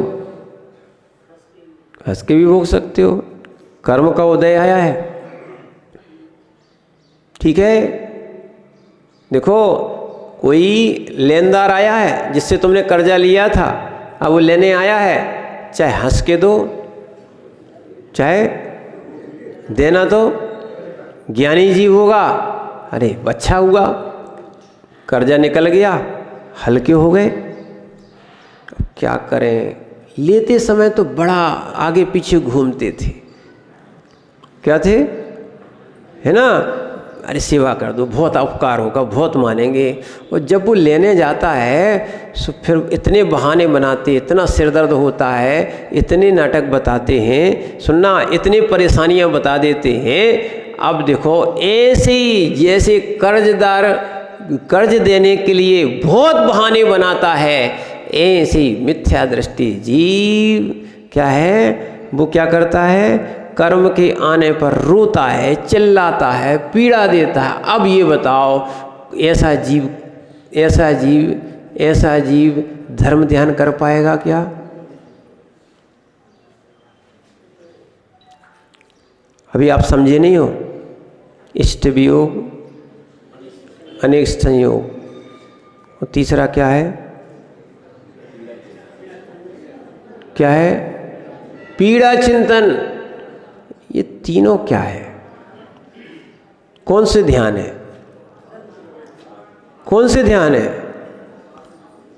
हंस के भी भोग सकते हो। कर्म का उदय आया है, ठीक है। देखो कोई लेनदार आया है जिससे तुमने कर्जा लिया था, अब वो लेने आया है, चाहे हंस के दो चाहे देना तो ज्ञानी जीव होगा। अरे अच्छा हुआ, कर्जा निकल गया, हल्के हो गए। क्या करें, लेते समय तो बड़ा आगे पीछे घूमते थे, क्या थे, है ना, अरे सेवा कर दो, बहुत उपकार होगा, बहुत मानेंगे। और जब वो लेने जाता है तो फिर इतने बहाने बनाते, इतना सिरदर्द होता है, इतने नाटक बताते हैं, सुनना, इतनी परेशानियां बता देते हैं। अब देखो ऐसे ही जैसे कर्जदार कर्ज देने के लिए बहुत बहाने बनाता है, ऐसे ही मिथ्या दृष्टि जीव क्या है, वो क्या करता है, कर्म के आने पर रोता है, चिल्लाता है, पीड़ा देता है। अब ये बताओ ऐसा जीव धर्म ध्यान कर पाएगा क्या? अभी आप समझे नहीं हो। इष्ट वियोग, अनेक संयोग, और तीसरा क्या है, क्या है, पीड़ा चिंतन। ये तीनों क्या है, कौन से ध्यान है, कौन से ध्यान है?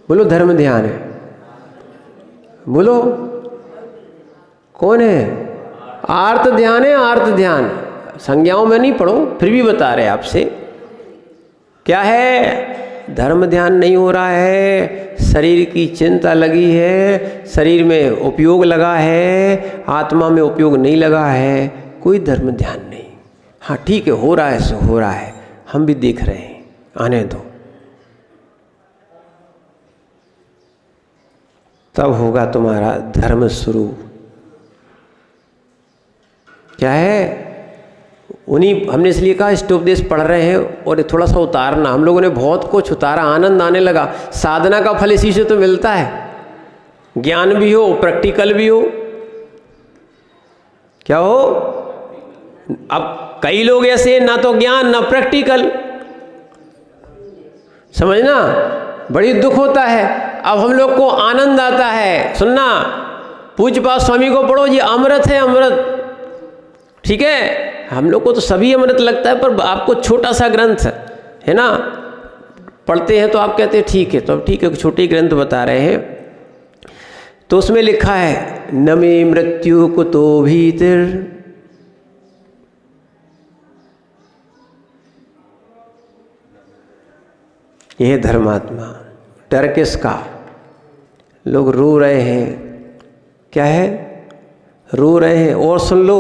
बोलो धर्म ध्यान है, बोलो कौन है? आर्त ध्यान है, आर्त ध्यान। संज्ञाओं में नहीं पढ़ो, फिर भी बता रहे आपसे। क्या है? धर्म ध्यान नहीं हो रहा है, शरीर की चिंता लगी है, शरीर में उपयोग लगा है, आत्मा में उपयोग नहीं लगा है, कोई धर्म ध्यान नहीं। हाँ ठीक है, हो रहा है सो हो रहा है, हम भी देख रहे हैं, आने दो, तब होगा तुम्हारा धर्म शुरू। क्या है? उन्हीं हमने इसलिए कहा इष्टोपदेश पढ़ रहे हैं और थोड़ा सा उतारना। हम लोगों ने बहुत कुछ उतारा, आनंद आने लगा। साधना का फल इसी से तो मिलता है, ज्ञान भी हो, प्रैक्टिकल भी हो। क्या हो? अब कई लोग ऐसे, ना तो ज्ञान ना प्रैक्टिकल, समझना, बड़ी दुख होता है। अब हम लोग को आनंद आता है। सुनना, पूज्यपाद स्वामी को पढ़ो, ये अमृत है, अमृत, ठीक है। हम लोग को तो सभी अमृत लगता है, पर आपको छोटा सा ग्रंथ है ना, पढ़ते हैं तो आप कहते हैं ठीक है, तो अब ठीक है, छोटे ग्रंथ बता रहे हैं। तो उसमें लिखा है, न मे मृत्यु कुतो भीतिर, यह धर्मात्मा। डर किसका? लोग रो रहे हैं, क्या है, रो रहे हैं। और सुन लो,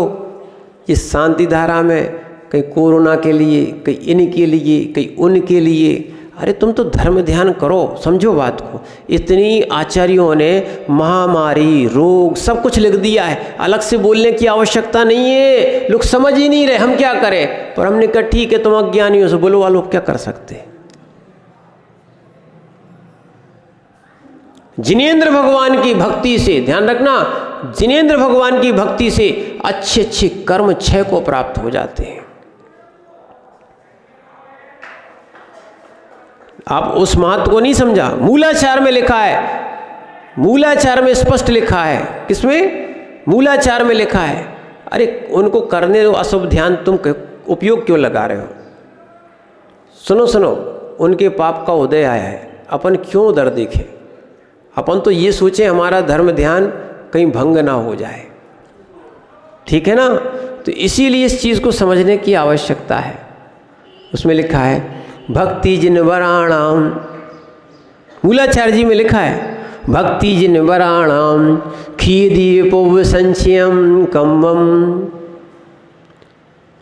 इस शांति धारा में कहीं कोरोना के लिए, कहीं इनके लिए, कहीं उनके लिए। अरे तुम तो धर्म ध्यान करो, समझो बात को। इतनी आचार्यों ने महामारी, रोग सब कुछ लिख दिया है, अलग से बोलने की आवश्यकता नहीं है। लोग समझ ही नहीं रहे, हम क्या करें। पर हमने कहा ठीक है, तुम अज्ञानी हो, सो बोलो, वालों क्या कर सकते। जिनेंद्र भगवान की भक्ति से, ध्यान रखना, जिनेंद्र भगवान की भक्ति से अच्छे अच्छे कर्म क्षय को प्राप्त हो जाते हैं। आप उस महत्व को नहीं समझा। मूलाचार में लिखा है, मूलाचार में स्पष्ट लिखा है। किसमें? मूलाचार में लिखा है। अरे उनको करने दो, अशुभ ध्यान तुम उपयोग क्यों लगा रहे हो? सुनो सुनो, उनके पाप का उदय आया है, अपन क्यों उधर देखें? अपन तो ये सोचें हमारा धर्म ध्यान कहीं भंग ना हो जाए, ठीक है ना? तो इसीलिए इस चीज़ को समझने की आवश्यकता है। उसमें लिखा है भक्ति जिन वराणाम, मूलाचार्य जी में लिखा है भक्ति जिन वराणाम खीदीपो संचयम कम्बम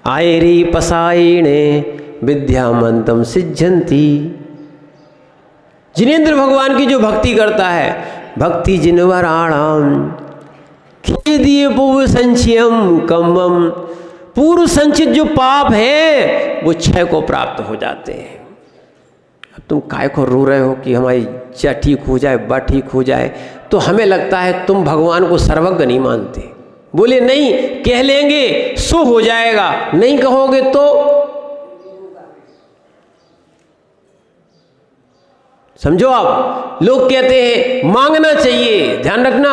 आयरी पसायिणे विद्यामंतम सिद्धंती। जिनेंद्र भगवान की जो भक्ति करता है, भक्ति जिनवराणाम खीदीपो संचयम कम्बम, पूर्व संचित जो पाप है वो क्षय को प्राप्त हो जाते हैं। अब तुम काय को रो रहे हो कि हमारी चा ठीक हो जाए, बा ठीक हो जाए, तो हमें लगता है तुम भगवान को सर्वज्ञ नहीं मानते। बोले नहीं, कह लेंगे सो हो जाएगा, नहीं कहोगे तो समझो। आप लोग कहते हैं मांगना चाहिए, ध्यान रखना,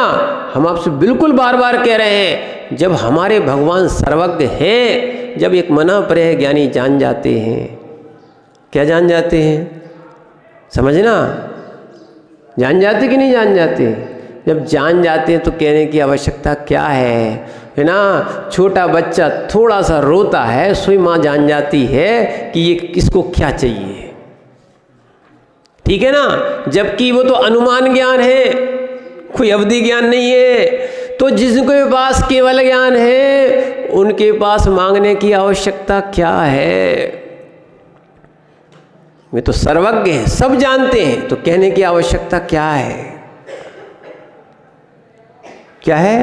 हम आपसे बिल्कुल बार बार कह रहे हैं, जब हमारे भगवान सर्वज्ञ हैं, जब एक मना परे ज्ञानी जान जाते हैं, क्या जान जाते हैं? समझना, जान जाते कि नहीं जान जाते? जब जान जाते हैं तो कहने की आवश्यकता क्या है ना? छोटा बच्चा थोड़ा सा रोता है, सोई माँ जान जाती है कि ये किसको क्या चाहिए, ठीक है ना? जबकि वो तो अनुमान ज्ञान है, कोई अवधि ज्ञान नहीं है। तो जिसके पास केवल ज्ञान है उनके पास मांगने की आवश्यकता क्या है? वे तो सर्वज्ञ हैं, सब जानते हैं, तो कहने की आवश्यकता क्या है? क्या है?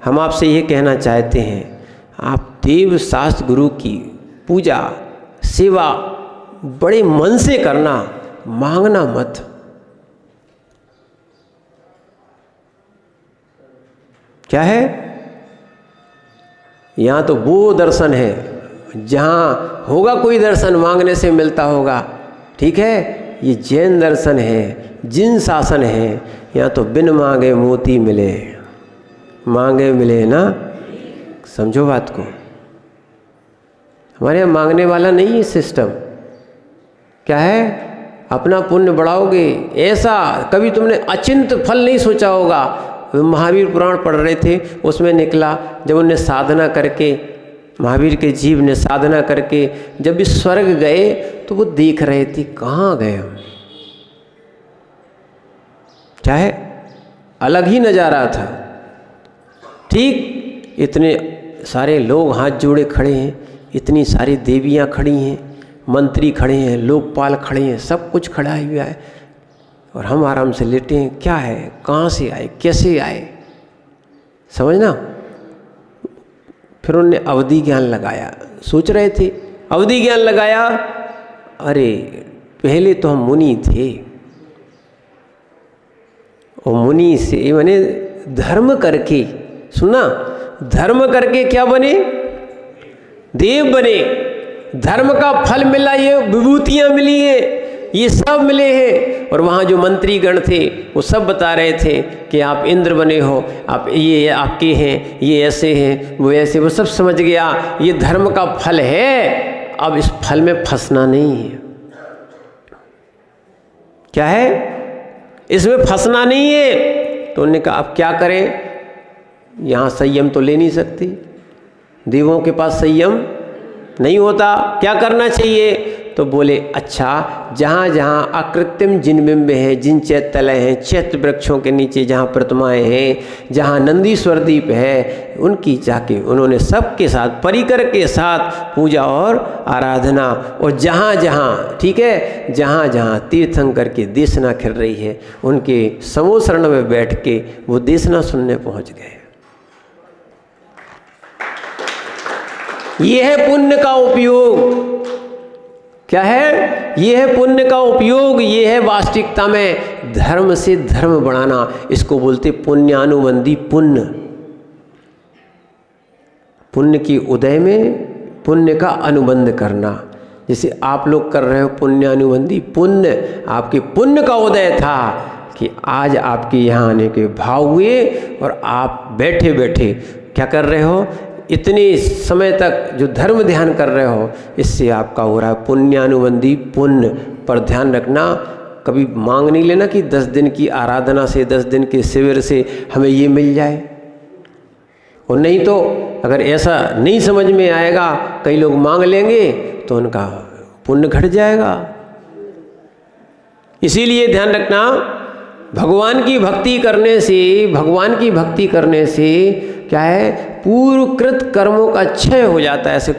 हम आपसे ये कहना चाहते हैं, आप देव शास्त्र गुरु की पूजा सेवा बड़े मन से करना, मांगना मत। क्या है? यहाँ तो वो दर्शन है जहाँ होगा कोई दर्शन मांगने से मिलता होगा, ठीक है? ये जैन दर्शन है, जिन शासन है, यहाँ तो बिन मांगे मोती मिले, मांगे मिले ना। समझो बात को, हमारे यहाँ मांगने वाला नहीं है सिस्टम। क्या है? अपना पुण्य बढ़ाओगे, ऐसा कभी तुमने अचिंत फल नहीं सोचा होगा। महावीर पुराण पढ़ रहे थे, उसमें निकला जब उन्हें साधना करके, महावीर के जीव ने साधना करके जब भी स्वर्ग गए तो वो देख रहे थे कहाँ गए हम। क्या है? अलग ही नज़ारा था, ठीक? इतने सारे लोग हाथ जोड़े खड़े हैं, इतनी सारी देवियाँ खड़ी हैं, मंत्री खड़े हैं, लोकपाल खड़े हैं, सब कुछ खड़ा हुआ है, और हम आराम से लेटे हैं। क्या है? कहाँ से आए, कैसे आए? समझना। फिर उन्होंने अवधि ज्ञान लगाया, सोच रहे थे अवधि ज्ञान लगाया, अरे पहले तो हम मुनि थे, और मुनि से मैंने धर्म करके, सुना, धर्म करके क्या बने? देव बने। धर्म का फल मिला, ये विभूतियाँ मिली है, ये सब मिले हैं। और वहाँ जो मंत्री गण थे वो सब बता रहे थे कि आप इंद्र बने हो, आप ये आपके हैं, ये ऐसे हैं, वो ऐसे, वो सब समझ गया ये धर्म का फल है, अब इस फल में फंसना नहीं है। क्या है? इसमें फंसना नहीं है। तो उन्होंने कहा अब क्या करें? यहाँ संयम तो ले नहीं सकती, देवों के पास संयम नहीं होता, क्या करना चाहिए? तो बोले अच्छा, जहाँ जहाँ अकृत्रिम जिन बिंब है, जिन चैतलय हैं, चैत्र वृक्षों के नीचे जहाँ प्रतिमाएँ हैं, जहाँ नंदीश्वर दीप है, उनकी जाके उन्होंने सबके साथ परिकर के साथ पूजा और आराधना, और जहाँ जहाँ, ठीक है, जहाँ जहाँ तीर्थंकर की देशना खिल रही है, उनके समोशरण में बैठ के वो देशना सुनने पहुँच गए। ये है पुण्य का उपयोग। क्या है? ये है पुण्य का उपयोग, ये है वास्तविकता में धर्म से धर्म बढ़ाना। इसको बोलते पुण्यानुबंधी पुण्य। पुण्य की उदय में पुण्य का अनुबंध करना, जैसे आप लोग कर रहे हो पुण्यानुबंधी पुण्य। आपके पुण्य का उदय था कि आज आपके यहाँ आने के भाव हुए, और आप बैठे बैठे क्या कर रहे हो? इतने समय तक जो धर्म ध्यान कर रहे हो, इससे आपका हो रहा है पुण्यानुबंधी पुण्य। पर ध्यान रखना, कभी मांग नहीं लेना कि 10 दिन की आराधना से, 10 दिन के शिविर से हमें ये मिल जाए। और नहीं तो अगर ऐसा नहीं समझ में आएगा, कई लोग मांग लेंगे तो उनका पुण्य घट जाएगा। इसीलिए ध्यान रखना, भगवान की भक्ति करने से, भगवान की भक्ति करने से क्या है, पूर्वकृत कर्मों का क्षय हो जाता है। ऐसे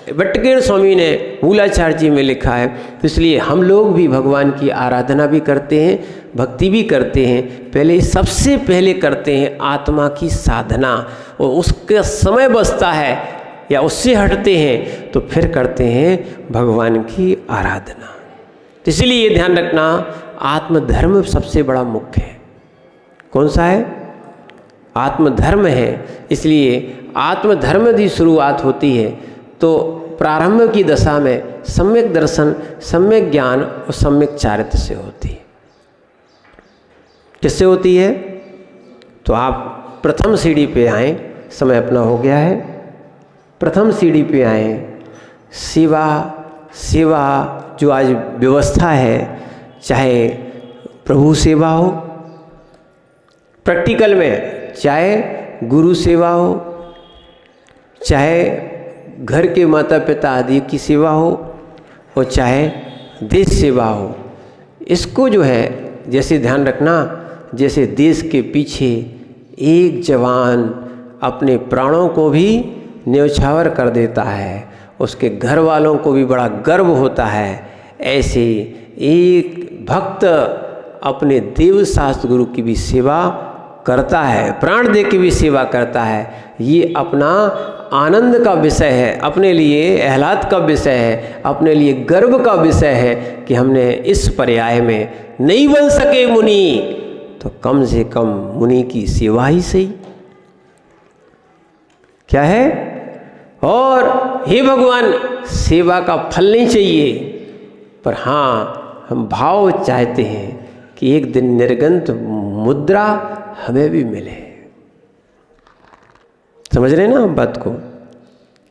भट्टकेर स्वामी ने मूलाचार्य जी में लिखा है। तो इसलिए हम लोग भी भगवान की आराधना भी करते हैं, भक्ति भी करते हैं, पहले सबसे पहले करते हैं आत्मा की साधना, और उसका समय बचता है या उससे हटते हैं तो फिर करते हैं भगवान की आराधना। तो इसलिए ये ध्यान रखना, आत्मधर्म सबसे बड़ा मुख्य है। कौन सा है? आत्मधर्म है। इसलिए आत्मधर्म की शुरुआत होती है तो प्रारंभ की दशा में सम्यक दर्शन, सम्यक ज्ञान और सम्यक चारित्र से होती है। किससे होती है? तो आप प्रथम सीढ़ी पे आए, समय अपना हो गया है। प्रथम सीढ़ी पे आए, सेवा जो आज व्यवस्था है, चाहे प्रभु सेवा हो, प्रैक्टिकल में चाहे गुरु सेवा हो, चाहे घर के माता पिता आदि की सेवा हो, और चाहे देश सेवा हो, इसको जो है जैसे ध्यान रखना, जैसे देश के पीछे एक जवान अपने प्राणों को भी न्यौछावर कर देता है, उसके घर वालों को भी बड़ा गर्व होता है, ऐसे एक भक्त अपने देव शास्त्र गुरु की भी सेवा करता है, प्राण दे के भी सेवा करता है। ये अपना आनंद का विषय है, अपने लिए आह्लाद का विषय है, अपने लिए गर्व का विषय है कि हमने इस पर्याय में नहीं बन सके मुनि, तो कम से कम मुनि की सेवा ही सही। क्या है? और हे भगवान, सेवा का फल नहीं चाहिए, पर हाँ हम भाव चाहते हैं कि एक दिन निर्गंत मुद्रा हमें भी मिले। समझ रहे ना बात को?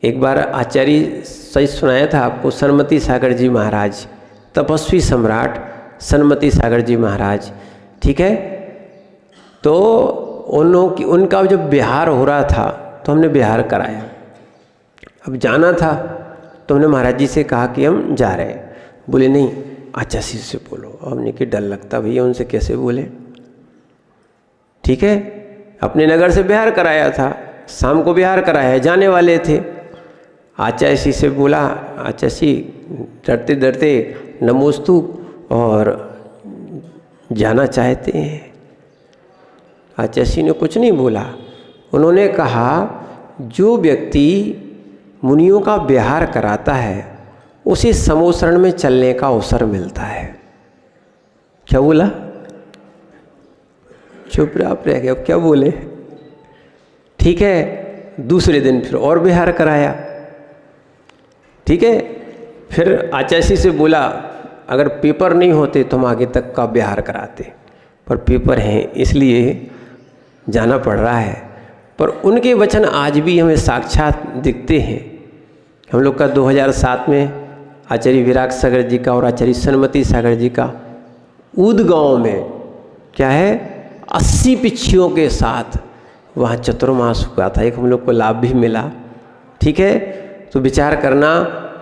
एक बार आचार्य सही सुनाया था आपको, सनमति सागर जी महाराज, तपस्वी सम्राट सनमति सागर जी महाराज, ठीक है। तो उनका जब बिहार हो रहा था तो हमने बिहार कराया। अब जाना था तो हमने महाराज जी से कहा कि हम जा रहे हैं। बोले नहीं, अच्छा सी से बोलो। हमने कि डर लगता भैया, उनसे कैसे बोले, ठीक है। अपने नगर से बिहार कराया था, शाम को बिहार कराया, जाने वाले थे। आचार्य से बोला, आचार्य डरते डरते नमोस्तु और जाना चाहते हैं। आचार्य ने कुछ नहीं बोला। उन्होंने कहा, जो व्यक्ति मुनियों का बिहार कराता है उसे समोसरण में चलने का अवसर मिलता है। क्या बोला? चुप रह गया, अब क्या बोले, ठीक है। दूसरे दिन फिर और बिहार कराया, ठीक है। फिर आचार्य से बोला, अगर पेपर नहीं होते तो हम आगे तक का बिहार कराते, पर पेपर हैं इसलिए जाना पड़ रहा है। पर उनके वचन आज भी हमें साक्षात दिखते हैं। हम लोग का 2007 में आचार्य विराग सागर जी का और आचार्य सनमति सागर जी का ऊद गांव में क्या है 80 पिच्छियों के साथ वहाँ चतुर्मास हुआ था। एक हम लोग को लाभ भी मिला, ठीक है। तो विचार करना,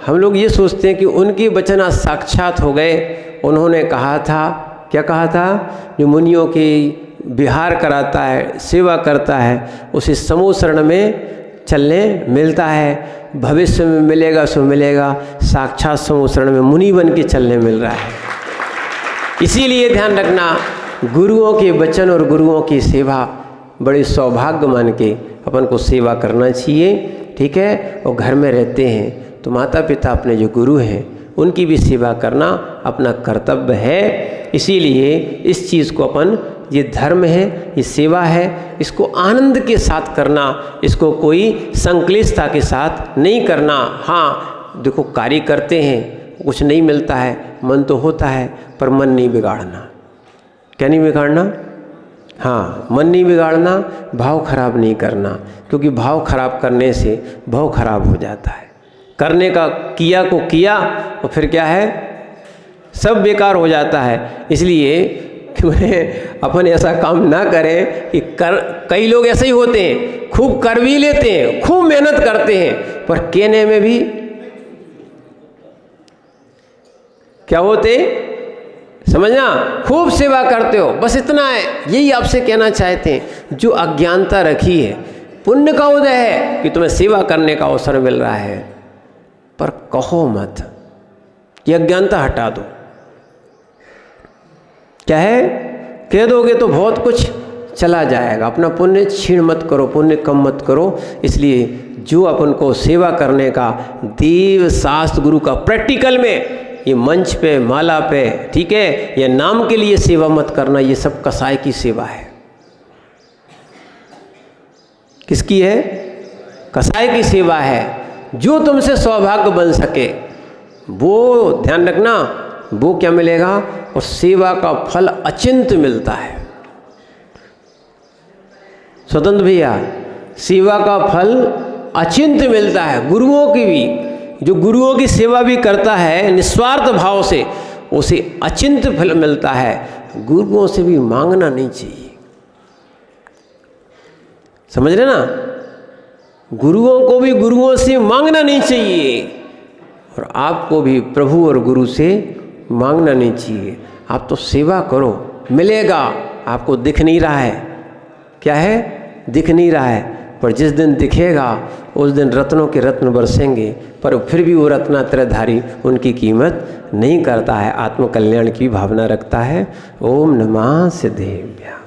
हम लोग ये सोचते हैं कि उनके वचन आज साक्षात हो गए। उन्होंने कहा था, क्या कहा था, जो मुनियों की विहार कराता है, सेवा करता है, उसे समूह शरण में चलने मिलता है। भविष्य में मिलेगा सो मिलेगा, साक्षात समूह शरण में मुनि बन के चलने मिल रहा है। इसीलिए ध्यान रखना, गुरुओं के वचन और गुरुओं की सेवा बड़े सौभाग्य मान के अपन को सेवा करना चाहिए, ठीक है। और घर में रहते हैं तो माता पिता अपने जो गुरु हैं उनकी भी सेवा करना अपना कर्तव्य है। इसीलिए इस चीज़ को अपन, ये धर्म है, ये सेवा है, इसको आनंद के साथ करना, इसको कोई संक्लिष्टता के साथ नहीं करना। हाँ देखो, कार्य करते हैं, कुछ नहीं मिलता है, मन तो होता है, पर मन नहीं बिगाड़ना। क्या नहीं बिगाड़ना? हाँ, मन नहीं बिगाड़ना, भाव खराब नहीं करना, क्योंकि भाव खराब करने से भाव खराब हो जाता है। करने का किया को किया और फिर क्या है, सब बेकार हो जाता है। इसलिए अपन ऐसा काम ना करें कि कई लोग ऐसे ही होते हैं, खूब कर भी लेते हैं, खूब मेहनत करते हैं, पर कहने में भी क्या होते, समझना, खूब सेवा करते हो, बस इतना है। यही आपसे कहना चाहते हैं, जो अज्ञानता रखी है, पुण्य का उदय है कि तुम्हें सेवा करने का अवसर मिल रहा है, पर कहो मत, ये अज्ञानता हटा दो। क्या है, कह दोगे तो बहुत कुछ चला जाएगा। अपना पुण्य छीण मत करो, पुण्य कम मत करो। इसलिए जो अपन को सेवा करने का देव शास्त्र गुरु का प्रैक्टिकल में, ये मंच पे माला पे, ठीक है, ये नाम के लिए सेवा मत करना, ये सब कसाई की सेवा है। किसकी है, कसाई की सेवा है। जो तुमसे सौभाग्य बन सके वो ध्यान रखना, वो क्या मिलेगा, और सेवा का फल अचिंत्य मिलता है। स्वतंत्र भैया, सेवा का फल अचिंत्य मिलता है। गुरुओं की भी, जो गुरुओं की सेवा भी करता है निस्वार्थ भाव से, उसे अचिंत्य फल मिलता है। गुरुओं से भी मांगना नहीं चाहिए, समझ रहे ना, गुरुओं को भी गुरुओं से मांगना नहीं चाहिए, और आपको भी प्रभु और गुरु से मांगना नहीं चाहिए। आप तो सेवा करो, मिलेगा। आपको दिख नहीं रहा है, क्या है, दिख नहीं रहा है, पर जिस दिन दिखेगा उस दिन रत्नों के रत्न बरसेंगे, पर फिर भी वो रत्नात्रयधारी उनकी कीमत नहीं करता है, आत्मकल्याण की भावना रखता है। ओम नमः सिद्धेभ्यः।